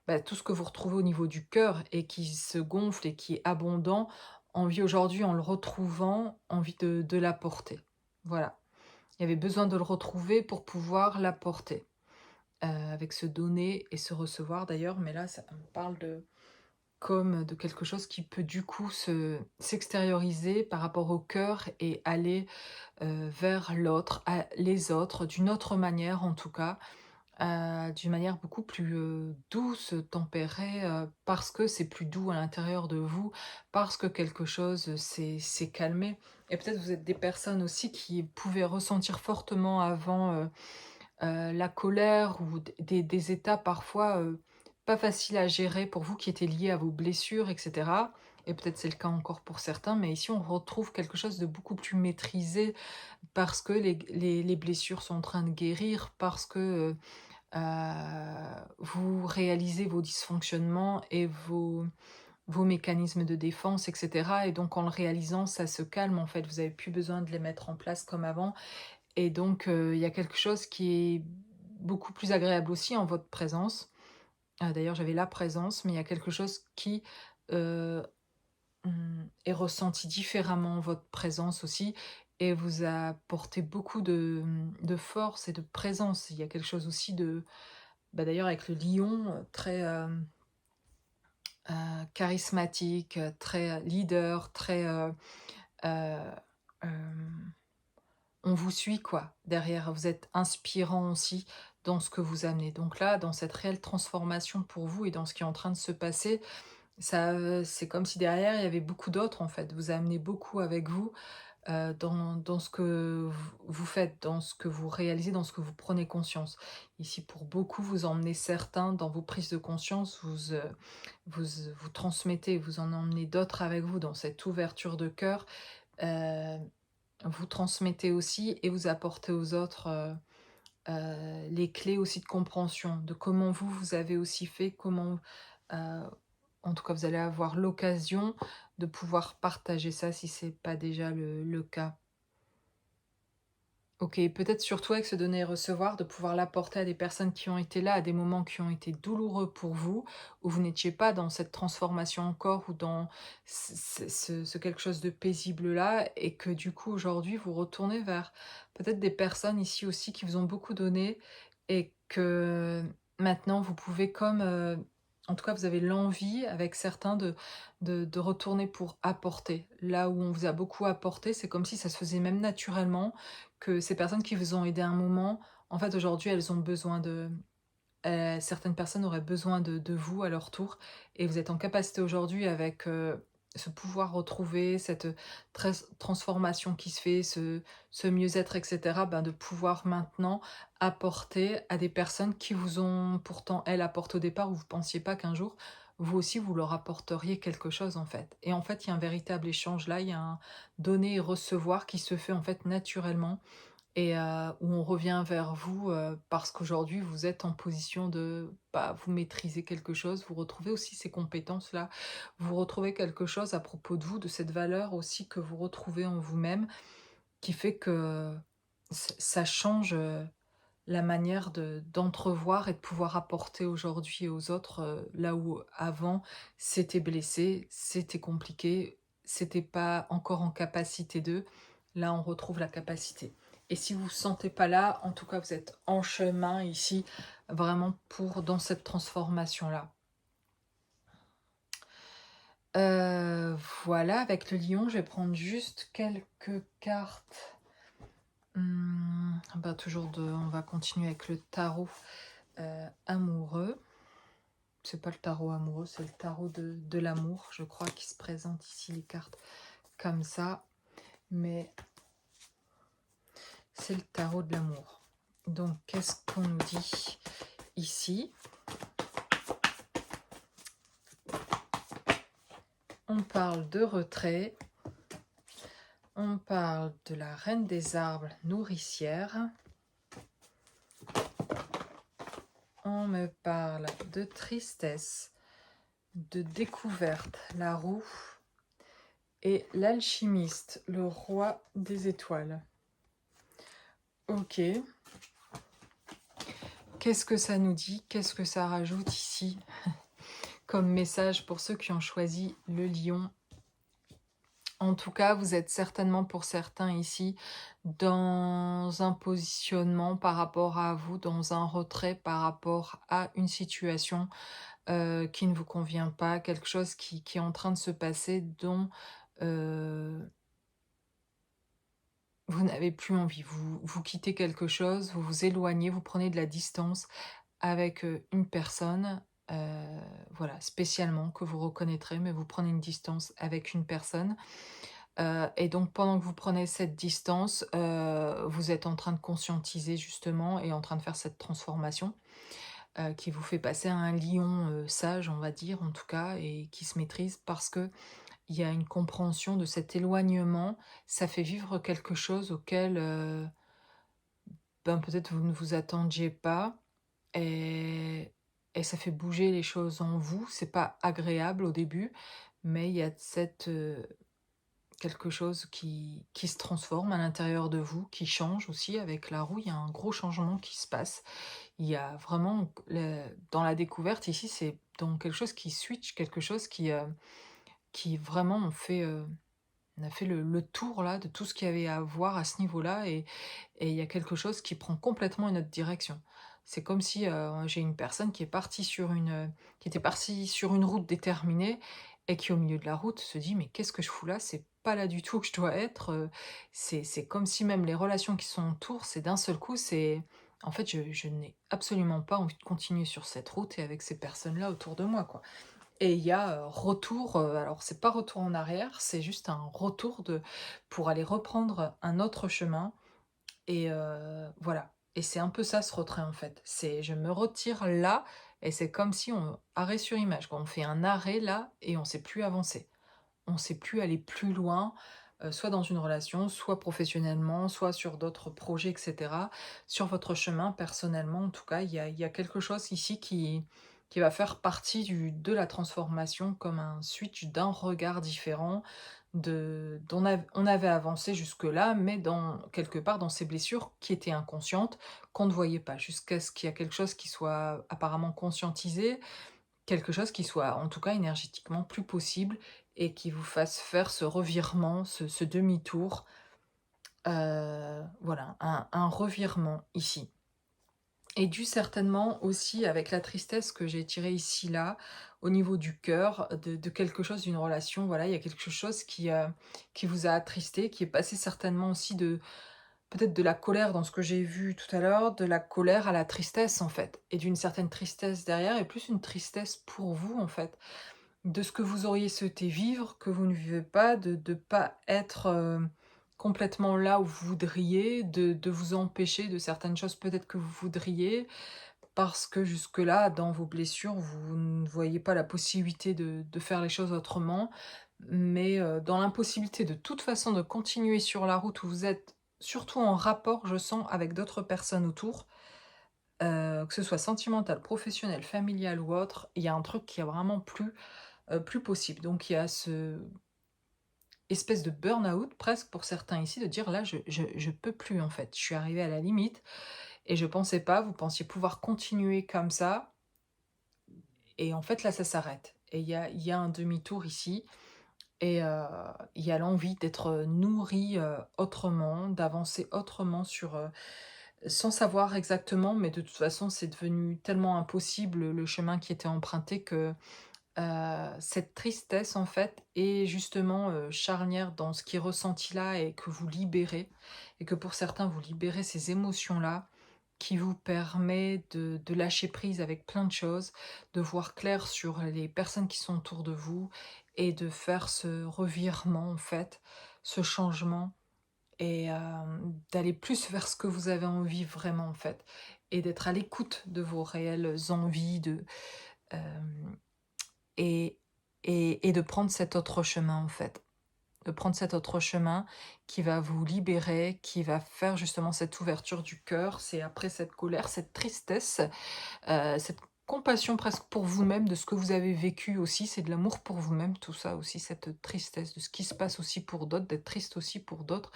bah, tout ce que vous retrouvez au niveau du cœur et qui se gonfle et qui est abondant, envie aujourd'hui en le retrouvant, envie de l'apporter. Voilà. Il y avait besoin de le retrouver pour pouvoir l'apporter, avec ce donner et ce recevoir d'ailleurs, mais là ça me parle comme de quelque chose qui peut du coup s'extérioriser par rapport au cœur et aller vers l'autre, les autres, d'une autre manière en tout cas, d'une manière beaucoup plus douce, tempérée, parce que c'est plus doux à l'intérieur de vous, parce que quelque chose s'est calmé. Et peut-être vous êtes des personnes aussi qui pouvaient ressentir fortement avant la colère ou des états parfois pas faciles à gérer pour vous qui étaient liés à vos blessures, etc. Et peut-être c'est le cas encore pour certains, mais ici on retrouve quelque chose de beaucoup plus maîtrisé parce que les blessures sont en train de guérir, parce que vous réalisez vos dysfonctionnements et vos mécanismes de défense, etc. Et donc en le réalisant, ça se calme en fait. Vous avez plus besoin de les mettre en place comme avant. Et donc il y a quelque chose qui est beaucoup plus agréable aussi en votre présence. D'ailleurs, j'avais la présence, mais il y a quelque chose qui euh, est ressenti différemment en votre présence aussi et vous apportez beaucoup de force et de présence. Il y a quelque chose aussi de, d'ailleurs avec le lion, très charismatique, très leader, très... euh, euh, on vous suit quoi, derrière. Vous êtes inspirant aussi dans ce que vous amenez. Donc là, dans cette réelle transformation pour vous et dans ce qui est en train de se passer, ça, c'est comme si derrière, il y avait beaucoup d'autres en fait. Vous amenez beaucoup avec vous dans ce que vous faites, dans ce que vous réalisez, dans ce que vous prenez conscience. Ici, pour beaucoup, vous emmenez certains dans vos prises de conscience, vous transmettez, vous en emmenez d'autres avec vous dans cette ouverture de cœur. euh, vous transmettez aussi et vous apportez aux autres les clés aussi de compréhension, de comment vous avez aussi fait, comment, euh, en tout cas, vous allez avoir l'occasion de pouvoir partager ça si c'est pas déjà le cas. Ok, peut-être surtout avec ce donner et recevoir, de pouvoir l'apporter à des personnes qui ont été là, à des moments qui ont été douloureux pour vous, où vous n'étiez pas dans cette transformation encore, ou dans ce quelque chose de paisible-là, et que du coup, aujourd'hui, vous retournez vers peut-être des personnes ici aussi qui vous ont beaucoup donné, et que maintenant, vous pouvez comme... en tout cas, vous avez l'envie, avec certains, de retourner pour apporter. Là où on vous a beaucoup apporté, c'est comme si ça se faisait même naturellement, que ces personnes qui vous ont aidé un moment, en fait, aujourd'hui, elles ont besoin de... certaines personnes auraient besoin de vous à leur tour. Et vous êtes en capacité aujourd'hui, avec ce pouvoir retrouvé, cette transformation qui se fait, ce mieux-être, etc., ben, de pouvoir maintenant apporter à des personnes qui vous ont pourtant, elles, apporté au départ, où vous ne pensiez pas qu'un jour, vous aussi, vous leur apporteriez quelque chose, en fait. Et en fait, il y a un véritable échange là, il y a un donner et recevoir qui se fait, en fait, naturellement et où on revient vers vous parce qu'aujourd'hui vous êtes en position de bah, vous maîtriser quelque chose, vous retrouvez aussi ces compétences-là, vous retrouvez quelque chose à propos de vous, de cette valeur aussi que vous retrouvez en vous-même, qui fait que ça change la manière d'entrevoir et de pouvoir apporter aujourd'hui aux autres, là où avant c'était blessé, c'était compliqué, c'était pas encore en capacité d'eux, là on retrouve la capacité. Et si vous ne vous sentez pas là, en tout cas vous êtes en chemin ici, vraiment pour dans cette transformation-là. Euh, voilà, avec le lion, je vais prendre juste quelques cartes. Bah, on va continuer avec le tarot amoureux. C'est pas le tarot amoureux, c'est le tarot de l'amour, je crois, qui se présente ici, les cartes comme ça. Mais c'est le tarot de l'amour. Donc, qu'est-ce qu'on nous dit ici? On parle de retrait. On parle de la reine des arbres nourricière. On me parle de tristesse, de découverte, la roue, et l'alchimiste, le roi des étoiles. Ok. Qu'est-ce que ça nous dit? Qu'est-ce que ça rajoute ici comme message pour ceux qui ont choisi le lion En tout cas, vous êtes certainement pour certains ici dans un positionnement par rapport à vous, dans un retrait par rapport à une situation qui ne vous convient pas, quelque chose qui est en train de se passer dont euh, vous n'avez plus envie. Vous quittez quelque chose, vous vous éloignez, vous prenez de la distance avec une personne, voilà, spécialement que vous reconnaîtrez, mais vous prenez une distance avec une personne. Et donc pendant que vous prenez cette distance, vous êtes en train de conscientiser justement et en train de faire cette transformation, qui vous fait passer à un lion, sage, on va dire en tout cas et qui se maîtrise parce que il y a une compréhension de cet éloignement. Ça fait vivre quelque chose auquel, ben, peut-être vous ne vous attendiez pas et ça fait bouger les choses en vous. C'est pas agréable au début, mais il y a cette, quelque chose qui se transforme à l'intérieur de vous, qui change aussi avec la roue. Il y a un gros changement qui se passe. Il y a vraiment dans la découverte ici, c'est dans quelque chose qui switch, quelque chose qui vraiment on a fait le tour là de tout ce qu'il y avait à voir à ce niveau-là et il y a quelque chose qui prend complètement une autre direction. C'est comme si, j'ai une personne qui est partie sur qui était partie sur une route déterminée et qui, au milieu de la route, se dit: «Mais qu'est-ce que je fous là? C'est pas là du tout que je dois être», c'est comme si même les relations qui sont autour, c'est d'un seul coup, c'est en fait, je n'ai absolument pas envie de continuer sur cette route et avec ces personnes-là autour de moi, quoi. Et il y a, retour, alors c'est pas retour en arrière, c'est juste un retour de pour aller reprendre un autre chemin et voilà. Et c'est un peu ça ce retrait en fait. C'est je me retire là et c'est comme si on arrêt sur image quoi. On fait un arrêt là et on sait plus avancer. On sait plus aller plus loin, soit dans une relation, soit professionnellement, soit sur d'autres projets et cetera. Sur votre chemin personnellement en tout cas, il y a quelque chose ici qui va faire partie de la transformation comme un switch d'un regard différent on avait avancé jusque-là, mais dans quelque part dans ces blessures qui étaient inconscientes, qu'on ne voyait pas, jusqu'à ce qu'il y a quelque chose qui soit apparemment conscientisé, quelque chose qui soit en tout cas énergétiquement plus possible et qui vous fasse faire ce revirement, ce demi-tour, voilà, un revirement ici. Et dû certainement aussi avec la tristesse que j'ai tirée ici, là, au niveau du cœur, de quelque chose, d'une relation, voilà, il y a quelque chose qui vous a attristé, qui est passé certainement aussi de peut-être de la colère dans ce que j'ai vu tout à l'heure, de la colère à la tristesse, en fait. Et d'une certaine tristesse derrière et plus une tristesse pour vous, en fait. De ce que vous auriez souhaité vivre, que vous ne vivez pas, de pas être, complètement là où vous voudriez, de vous empêcher de certaines choses peut-être que vous voudriez, parce que jusque-là, dans vos blessures, vous ne voyez pas la possibilité de faire les choses autrement. Mais, dans l'impossibilité de toute façon de continuer sur la route où vous êtes, surtout en rapport, je sens, avec d'autres personnes autour, que ce soit sentimental, professionnel, familial ou autre, il y a un truc qui est vraiment plus possible. Donc il y a ce espèce de burn-out presque pour certains ici de dire: «Là, je peux plus en fait. Je suis arrivée à la limite et je pensais pas, vous pensiez pouvoir continuer comme ça et en fait là, ça s'arrête». Et il y a un demi-tour ici et il y a l'envie d'être, nourri, autrement, d'avancer autrement sans savoir exactement, mais de toute façon, c'est devenu tellement impossible le chemin qui était emprunté que cette tristesse, en fait, est justement, charnière dans ce qui est ressenti là et que vous libérez et que pour certains, vous libérez ces émotions-là qui vous permet de lâcher prise avec plein de choses, de voir clair sur les personnes qui sont autour de vous et de faire ce revirement, en fait, ce changement et d'aller plus vers ce que vous avez envie vraiment, en fait et d'être à l'écoute de vos réelles envies, hem et et de prendre cet autre chemin, en fait. De prendre cet autre chemin qui va vous libérer, qui va faire justement cette ouverture du cœur. C'est après cette colère, cette tristesse, cette compassion presque pour vous-même, de ce que vous avez vécu aussi, c'est de l'amour pour vous-même, tout ça aussi, cette tristesse, de ce qui se passe aussi pour d'autres, d'être triste aussi pour d'autres,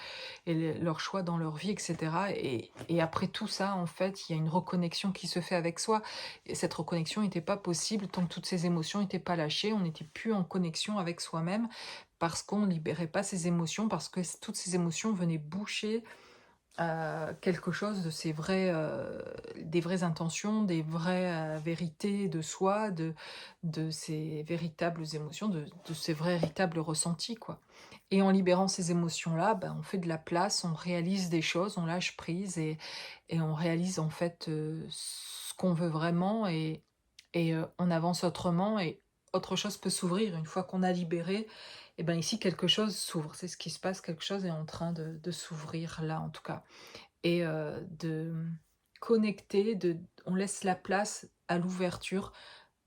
et leurs choix dans leur vie, etc. Et après tout ça, en fait, il y a une reconnexion qui se fait avec soi. Et cette reconnexion n'était pas possible tant que toutes ces émotions n'étaient pas lâchées, on n'était plus en connexion avec soi-même, parce qu'on ne libérait pas ces émotions, parce que toutes ces émotions venaient boucher quelque chose de des vraies intentions, des vraies vérités de soi, de ces véritables émotions, de ces véritables ressentis, quoi. Et en libérant ces émotions-là, ben, on fait de la place, on réalise des choses, on lâche prise et on réalise en fait ce qu'on veut vraiment et on avance autrement et autre chose peut s'ouvrir une fois qu'on a libéré. Et ben ici quelque chose s'ouvre, c'est ce qui se passe, quelque chose est en train de s'ouvrir là en tout cas et de connecter, on laisse la place à l'ouverture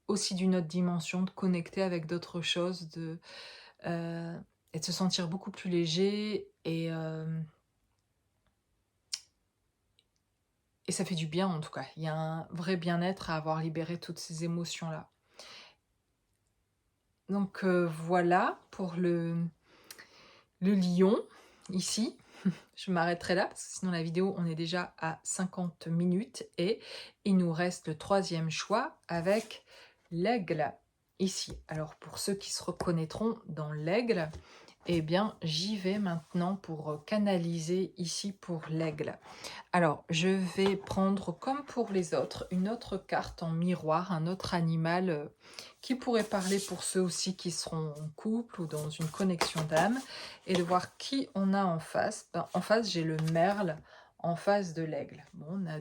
aussi d'une autre dimension, de connecter avec d'autres choses, heu et de se sentir beaucoup plus léger et ça fait du bien en tout cas. Il y a un vrai bien-être à avoir libéré toutes ces émotions-là. Donc voilà pour le lion, ici. Je m'arrêterai là, parce que sinon la vidéo, on est déjà à 50 minutes et il nous reste le troisième choix avec l'aigle, ici. Alors pour ceux qui se reconnaîtront dans l'aigle, eh bien j'y vais maintenant pour canaliser ici pour l'aigle. Alors, je vais prendre, comme pour les autres, une autre carte en miroir, un autre animal qui pourrait parler pour ceux aussi qui seront en couple ou dans une connexion d'âme, et de voir qui on a en face. Ben, en face, j'ai le merle en face de l'aigle. Bon, on a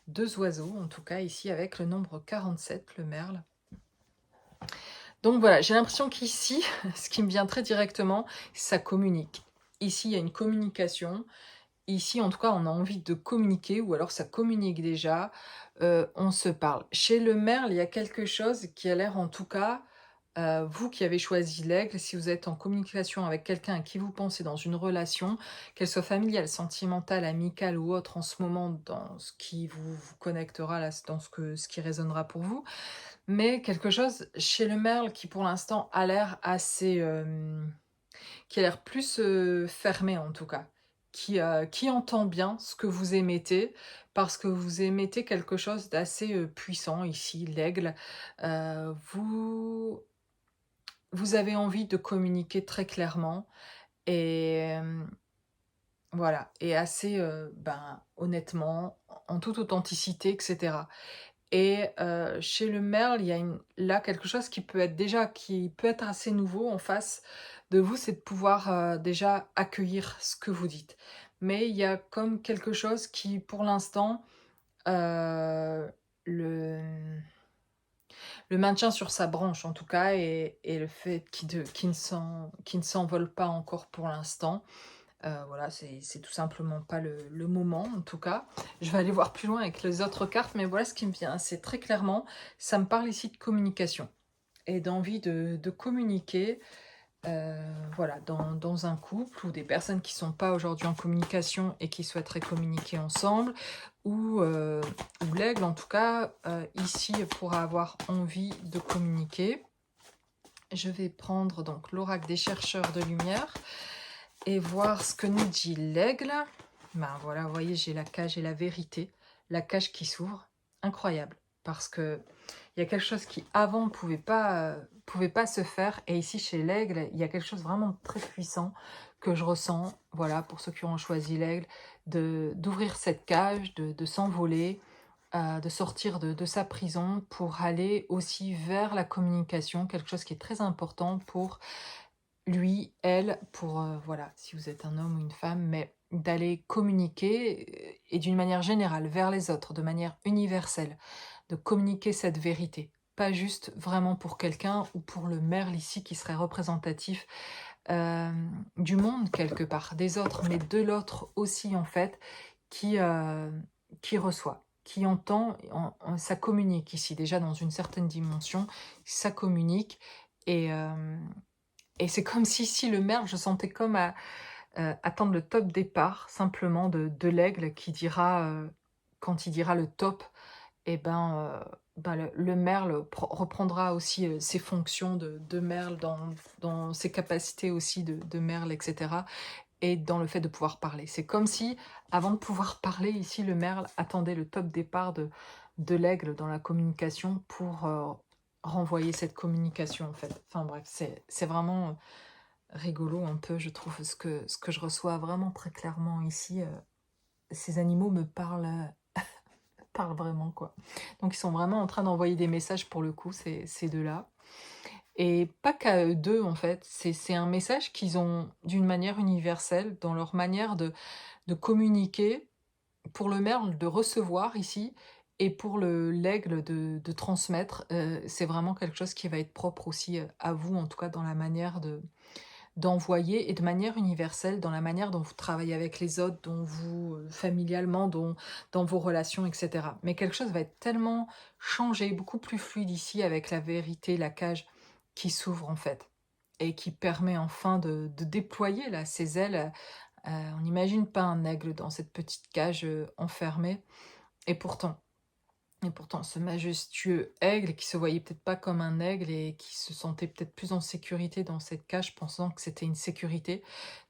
deux oiseaux, en tout cas ici, avec le nombre 47, le merle. Donc voilà, j'ai l'impression qu'ici, ce qui me vient très directement, ça communique. Ici, il y a une communication. Ici, en tout cas, on a envie de communiquer ou alors ça communique déjà, on se parle. Chez le merle, il y a quelque chose qui a l'air en tout cas, vous qui avez choisi l'aigle, si vous êtes en communication avec quelqu'un à qui vous pensez dans une relation, qu'elle soit familiale, sentimentale, amicale ou autre en ce moment dans ce qui vous connectera, là, dans ce qui résonnera pour vous, mais quelque chose chez le merle qui pour l'instant a l'air assez, qui a l'air plus, fermé en tout cas, qui entend bien ce que vous émettez, parce que vous émettez quelque chose d'assez, puissant ici, l'aigle. Vous avez envie de communiquer très clairement et voilà et assez, ben, honnêtement, en toute authenticité et cetera. Et chez le merle, il y a là quelque chose qui peut être assez nouveau en face de vous, c'est de pouvoir, déjà accueillir ce que vous dites. Mais il y a comme quelque chose qui, pour l'instant, heu, le le maintient sur sa branche en tout cas et le fait qu'il ne s'envole pas encore pour l'instant. Voilà, c'est tout simplement pas le moment, en tout cas. Je vais aller voir plus loin avec les autres cartes, mais voilà ce qui me vient, c'est très clairement, ça me parle ici de communication et d'envie de communiquer, voilà, dans un couple ou des personnes qui sont pas aujourd'hui en communication et qui souhaiteraient communiquer ensemble ou l'aigle, en tout cas, ici, pour avoir envie de communiquer. Je vais prendre donc l'oracle des chercheurs de lumière et voir ce que nous dit l'aigle. Ben voilà, vous voyez, j'ai la cage et la vérité. La cage qui s'ouvre, incroyable. Parce que il y a quelque chose qui avant pouvait pas se faire. Et ici, chez l'aigle, il y a quelque chose vraiment de très puissant que je ressens. Voilà, pour ceux qui ont choisi l'aigle, d'ouvrir cette cage, de s'envoler, de sortir de sa prison pour aller aussi vers la communication. Quelque chose qui est très important pour lui, elle, pour, voilà, si vous êtes un homme ou une femme, mais d'aller communiquer et d'une manière générale vers les autres, de manière universelle, de communiquer cette vérité. Pas juste vraiment pour quelqu'un ou pour le merle ici qui serait représentatif du monde quelque part, des autres, mais de l'autre aussi en fait, qui, euh, qui reçoit, qui entend, ça communique ici déjà dans une certaine dimension, ça communique et, euh, et c'est comme si le merle, je sentais comme attendre le top départ, simplement de l'aigle qui dira, quand il dira le top, eh ben, bah, le merle reprendra aussi ses fonctions de merle dans ses capacités aussi de merle, etc. Et dans le fait de pouvoir parler. C'est comme si, avant de pouvoir parler, ici, le merle attendait le top départ de l'aigle dans la communication pour renvoyer cette communication, en fait. Enfin bref, c'est vraiment rigolo un peu, je trouve, ce que je reçois vraiment très clairement ici. Ces animaux me parlent vraiment, quoi. Donc ils sont vraiment en train d'envoyer des messages pour le coup, ces deux-là. Et pas qu'à eux deux, en fait. C'est un message qu'ils ont d'une manière universelle, dans leur manière de communiquer, pour le merle de recevoir ici, et pour l'aigle de transmettre. C'est vraiment quelque chose qui va être propre aussi à vous, en tout cas dans la manière d'envoyer, et de manière universelle, dans la manière dont vous travaillez avec les autres, dont vous, familialement, dans vos relations, etc. Mais quelque chose va être tellement changé, beaucoup plus fluide ici, avec la vérité, la cage qui s'ouvre en fait, et qui permet enfin de déployer là ses ailes. On n'imagine pas un aigle dans cette petite cage enfermée, et pourtant, ce majestueux aigle qui se voyait peut-être pas comme un aigle et qui se sentait peut-être plus en sécurité dans cette cage, pensant que c'était une sécurité.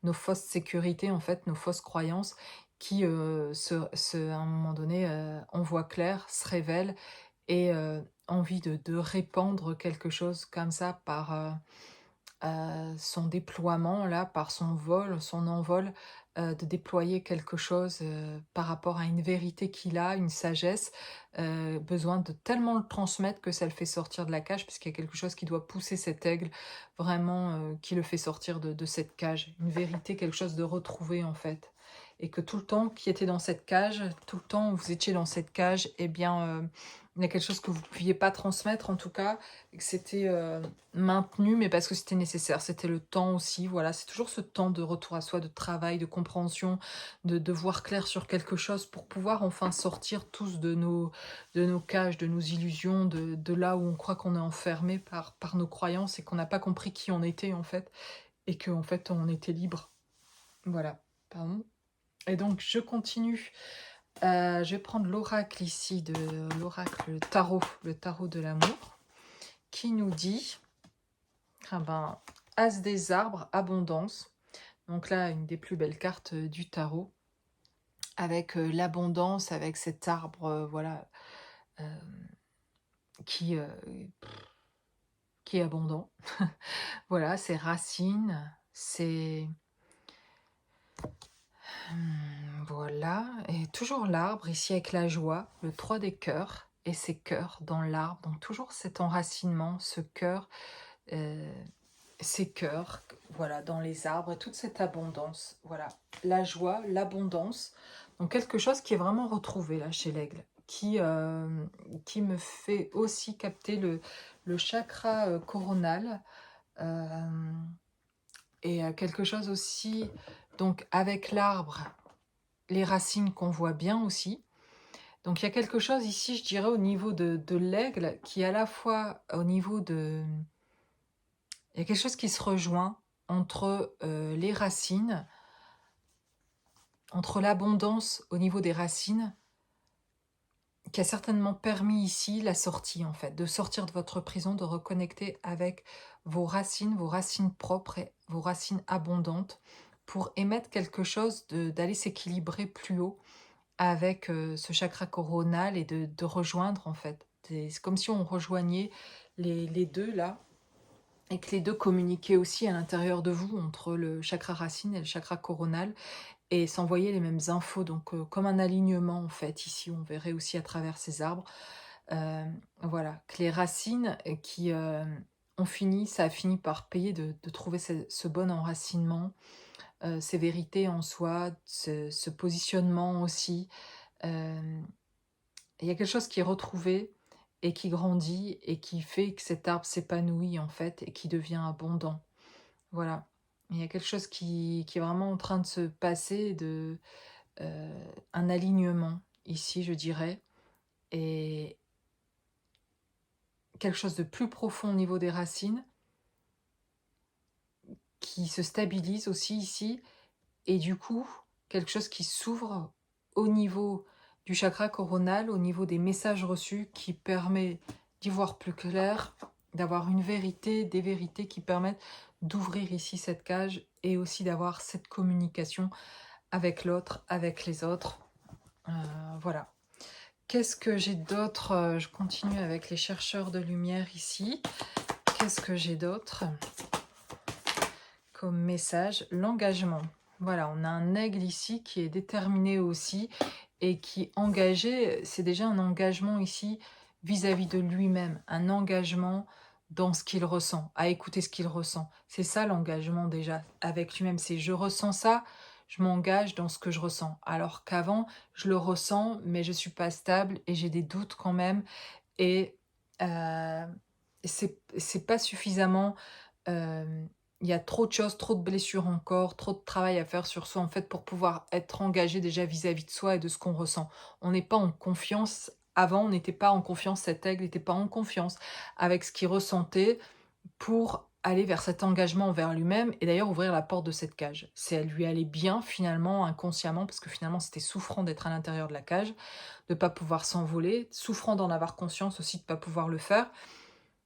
Nos fausses sécurités, en fait, nos fausses croyances qui, à un moment donné, on voit clair, se révèlent, et envie de répandre quelque chose comme ça par son déploiement là, par son vol, son envol, de déployer quelque chose, par rapport à une vérité qu'il a, une sagesse, besoin de tellement le transmettre que ça le fait sortir de la cage, puisqu'il y a quelque chose qui doit pousser cet aigle vraiment, qui le fait sortir de cette cage. Une vérité, quelque chose de retrouvé en fait. Et que tout le temps qui était dans cette cage, tout le temps où vous étiez dans cette cage, eh bien, il y a quelque chose que vous ne pouviez pas transmettre en tout cas, et que c'était maintenu, mais parce que c'était nécessaire, c'était le temps aussi, voilà, c'est toujours ce temps de retour à soi, de travail, de compréhension, de voir clair sur quelque chose pour pouvoir enfin sortir tous de nos cages, de nos illusions, de là où on croit qu'on est enfermé par nos croyances et qu'on n'a pas compris qui on était en fait, et qu'en fait on était libre. Voilà, pardon. Et donc je continue. Je vais prendre l'oracle ici, l'oracle tarot, le tarot de l'amour, qui nous dit, ah ben, As des arbres, abondance. Donc là, une des plus belles cartes du tarot, avec l'abondance, avec cet arbre, voilà, euh, qui, euh, qui est abondant. Voilà, ses racines, ses... Voilà, et toujours l'arbre ici avec la joie, le 3 des cœurs, et ses cœurs dans l'arbre. Donc toujours cet enracinement, ce cœur, euh, ces cœurs, voilà, dans les arbres, et toute cette abondance, voilà, la joie, l'abondance, donc quelque chose qui est vraiment retrouvé là chez l'aigle, qui me fait aussi capter le chakra coronal, euh, et quelque chose aussi, donc avec l'arbre, les racines qu'on voit bien aussi. Donc il y a quelque chose ici, je dirais, au niveau de l'aigle, qui est à la fois au niveau de... Il y a quelque chose qui se rejoint entre les racines, entre l'abondance au niveau des racines, qui a certainement permis ici la sortie, en fait, de sortir de votre prison, de reconnecter avec vos racines propres et vos racines abondantes, pour émettre quelque chose, d'aller s'équilibrer plus haut avec ce chakra coronal, et de rejoindre, en fait. C'est comme si on rejoignait les deux là, et que les deux communiquaient aussi à l'intérieur de vous, entre le chakra racine et le chakra coronal, et s'envoyer les mêmes infos, donc comme un alignement en fait. Ici on verrait aussi à travers ces arbres, euh, voilà, que les racines qui ont fini, ça a fini par payer de trouver ce bon enracinement, ces vérités en soi, ce positionnement aussi. Euh, il y a quelque chose qui est retrouvé et qui grandit, et qui fait que cet arbre s'épanouit en fait, et qui devient abondant. Voilà. Il y a quelque chose qui est vraiment en train de se passer, un alignement ici, je dirais, et quelque chose de plus profond au niveau des racines, qui se stabilise aussi ici, et du coup, quelque chose qui s'ouvre au niveau du chakra coronal au niveau des messages reçus qui permet d'y voir plus clair, d'avoir une vérité, des vérités qui permettent d'ouvrir ici cette cage et aussi d'avoir cette communication avec l'autre, avec les autres. Voilà. Qu'est-ce que j'ai d'autre? Je continue avec les chercheurs de lumière ici. Qu'est-ce que j'ai d'autre comme message? L'engagement. Voilà, on a un aigle ici qui est déterminé aussi et qui est engagé. C'est déjà un engagement ici vis-à-vis de lui-même, un engagement dans ce qu'il ressent, à écouter ce qu'il ressent. C'est ça l'engagement déjà avec lui-même, c'est je ressens ça, je m'engage dans ce que je ressens. Alors qu'avant, je le ressens, mais je suis pas stable et j'ai des doutes quand même et euh, c'est pas suffisamment il y a trop de choses, trop de blessures encore, trop de travail à faire sur soi, en fait, pour pouvoir être engagé déjà vis-à-vis de soi et de ce qu'on ressent. On n'est pas en confiance. Avant, on n'était pas en confiance, cet aigle n'était pas en confiance avec ce qu'il ressentait pour aller vers cet engagement envers lui-même et d'ailleurs ouvrir la porte de cette cage. C'est lui aller bien finalement, inconsciemment, parce que finalement c'était souffrant d'être à l'intérieur de la cage, de ne pas pouvoir s'envoler, souffrant d'en avoir conscience aussi de ne pas pouvoir le faire.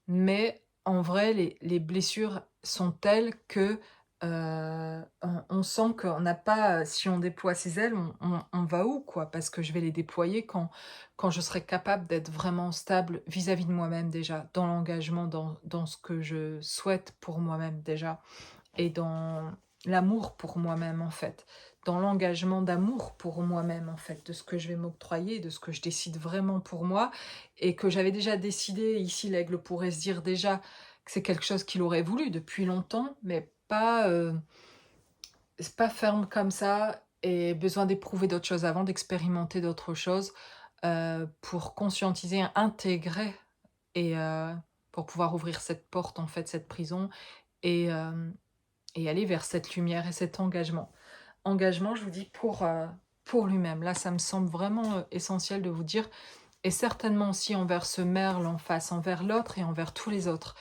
Mais en vrai, les blessures sont telles que on sent qu'on n'a pas, si on déploie ses ailes, on va où quoi? Parce que je vais les déployer quand je serai capable d'être vraiment stable vis-à-vis de moi-même déjà, dans l'engagement, dans ce que je souhaite pour moi-même déjà, et dans l'amour pour moi-même en fait, dans l'engagement d'amour pour moi-même en fait, de ce que je vais m'octroyer, de ce que je décide vraiment pour moi, et que j'avais déjà décidé, ici l'aigle pourrait se dire déjà que c'est quelque chose qu'il aurait voulu depuis longtemps, mais pas, c'est pas ferme comme ça, et besoin d'éprouver d'autres choses avant, d'expérimenter d'autres choses, pour conscientiser, intégrer, et pour pouvoir ouvrir cette porte en fait, cette prison, et aller vers cette lumière et cet engagement. Engagement, je vous dis, pour lui-même. Là, ça me semble vraiment essentiel de vous dire, et certainement aussi envers ce merle en face, envers l'autre et envers tous les autres.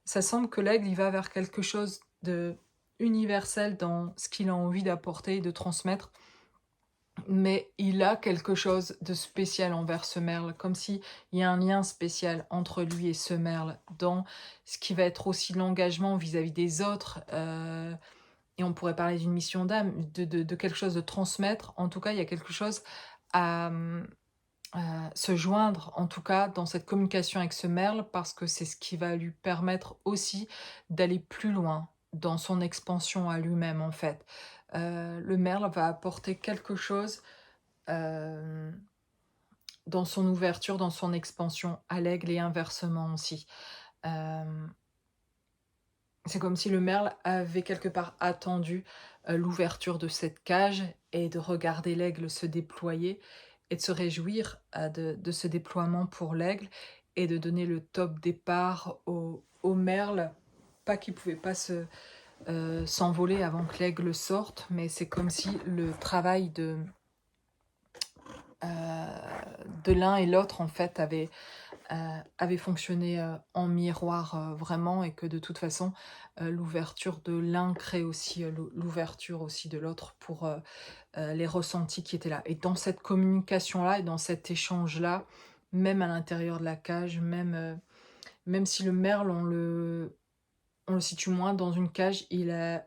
Ça semble que l'aigle, il va vers quelque chose de universel dans ce qu'il a envie d'apporter et de transmettre, mais il a quelque chose de spécial envers ce merle, comme s'il y a un lien spécial entre lui et ce merle, dans ce qui va être aussi l'engagement vis-à-vis des autres, et on pourrait parler d'une mission d'âme, de quelque chose de transmettre. En tout cas, il y a quelque chose à, se joindre, en tout cas, dans cette communication avec ce merle, parce que c'est ce qui va lui permettre aussi d'aller plus loin dans son expansion à lui-même, en fait. Le merle va apporter quelque chose euh, dans son ouverture, dans son expansion à l'aigle et inversement aussi. Euh, C'est comme si le merle avait quelque part attendu l'ouverture de cette cage et de regarder l'aigle se déployer et de se réjouir de ce déploiement pour l'aigle et de donner le top départ au merle. Pas qu'il pouvait pas s'envoler avant que l'aigle sorte, mais c'est comme si le travail de l'un et l'autre en fait avait fonctionné en miroir vraiment, et que de toute façon l'ouverture de l'un crée aussi l'ouverture aussi de l'autre pour les ressentis qui étaient là. Et dans cette communication-là et dans cet échange-là, même à l'intérieur de la cage, même si le merle, on le situe moins dans une cage, on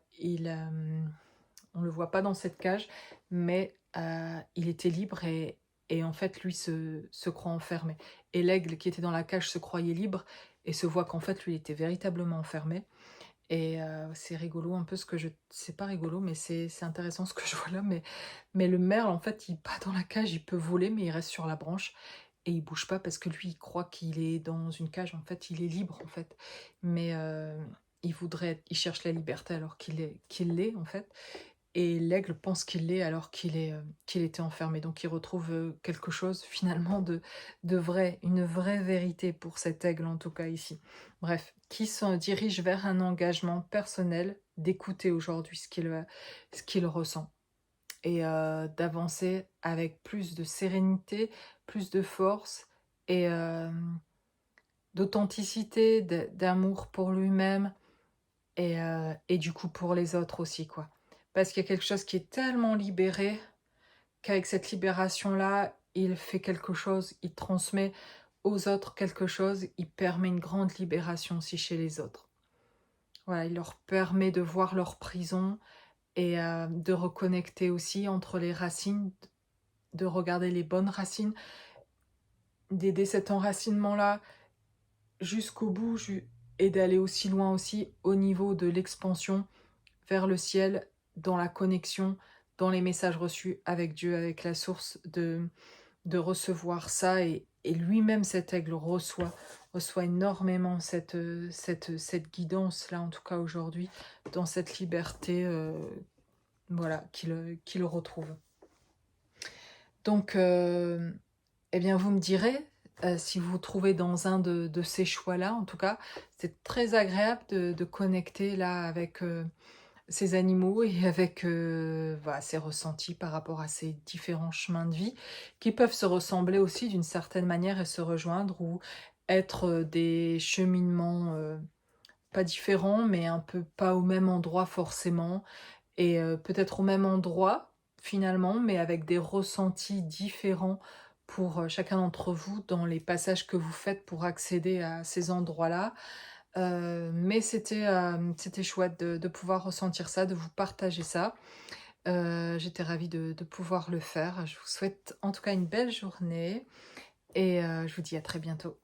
le voit pas dans cette cage, mais il était libre, et en fait, lui se croit enfermé. Et l'aigle qui était dans la cage se croyait libre et se voit qu'en fait, lui, il était véritablement enfermé. Et c'est rigolo un peu ce que je... C'est pas rigolo, mais c'est intéressant ce que je vois là. Mais le merle, en fait, il pas dans la cage, il peut voler, mais il reste sur la branche. Et il bouge pas parce que lui, il croit qu'il est dans une cage. En fait, il est libre, en fait. Mais il cherche la liberté alors qu'il l'est, en fait. Et l'aigle pense qu'il l'est alors qu'il était enfermé. Donc il retrouve quelque chose finalement de vrai, une vraie vérité pour cet aigle en tout cas ici. Bref, qui se dirige vers un engagement personnel, d'écouter aujourd'hui ce qu'il ressent, et d'avancer avec plus de sérénité, plus de force, et d'authenticité, d'amour pour lui-même, et du coup pour les autres aussi, quoi. Parce qu'il y a quelque chose qui est tellement libéré, qu'avec cette libération-là, il fait quelque chose, il transmet aux autres quelque chose, il permet une grande libération aussi chez les autres. Voilà, il leur permet de voir leur prison et de reconnecter aussi entre les racines, de regarder les bonnes racines, d'aider cet enracinement-là jusqu'au bout et d'aller aussi loin aussi au niveau de l'expansion vers le ciel, dans la connexion, dans les messages reçus avec Dieu, avec la source, de recevoir ça. Et lui-même, cet aigle, reçoit énormément cette guidance-là, en tout cas aujourd'hui, dans cette liberté voilà, qu'il retrouve. Donc, eh bien, vous me direz, si vous vous trouvez dans un de ces choix-là, en tout cas, c'est très agréable de connecter là avec ces animaux et avec voilà, ces ressentis par rapport à ces différents chemins de vie qui peuvent se ressembler aussi d'une certaine manière et se rejoindre ou être des cheminements pas différents, mais un peu pas au même endroit forcément et peut-être au même endroit finalement, mais avec des ressentis différents pour chacun d'entre vous dans les passages que vous faites pour accéder à ces endroits-là. Mais c'était chouette de pouvoir ressentir ça, de vous partager ça. J'étais ravie de pouvoir le faire. Je vous souhaite en tout cas une belle journée et je vous dis à très bientôt.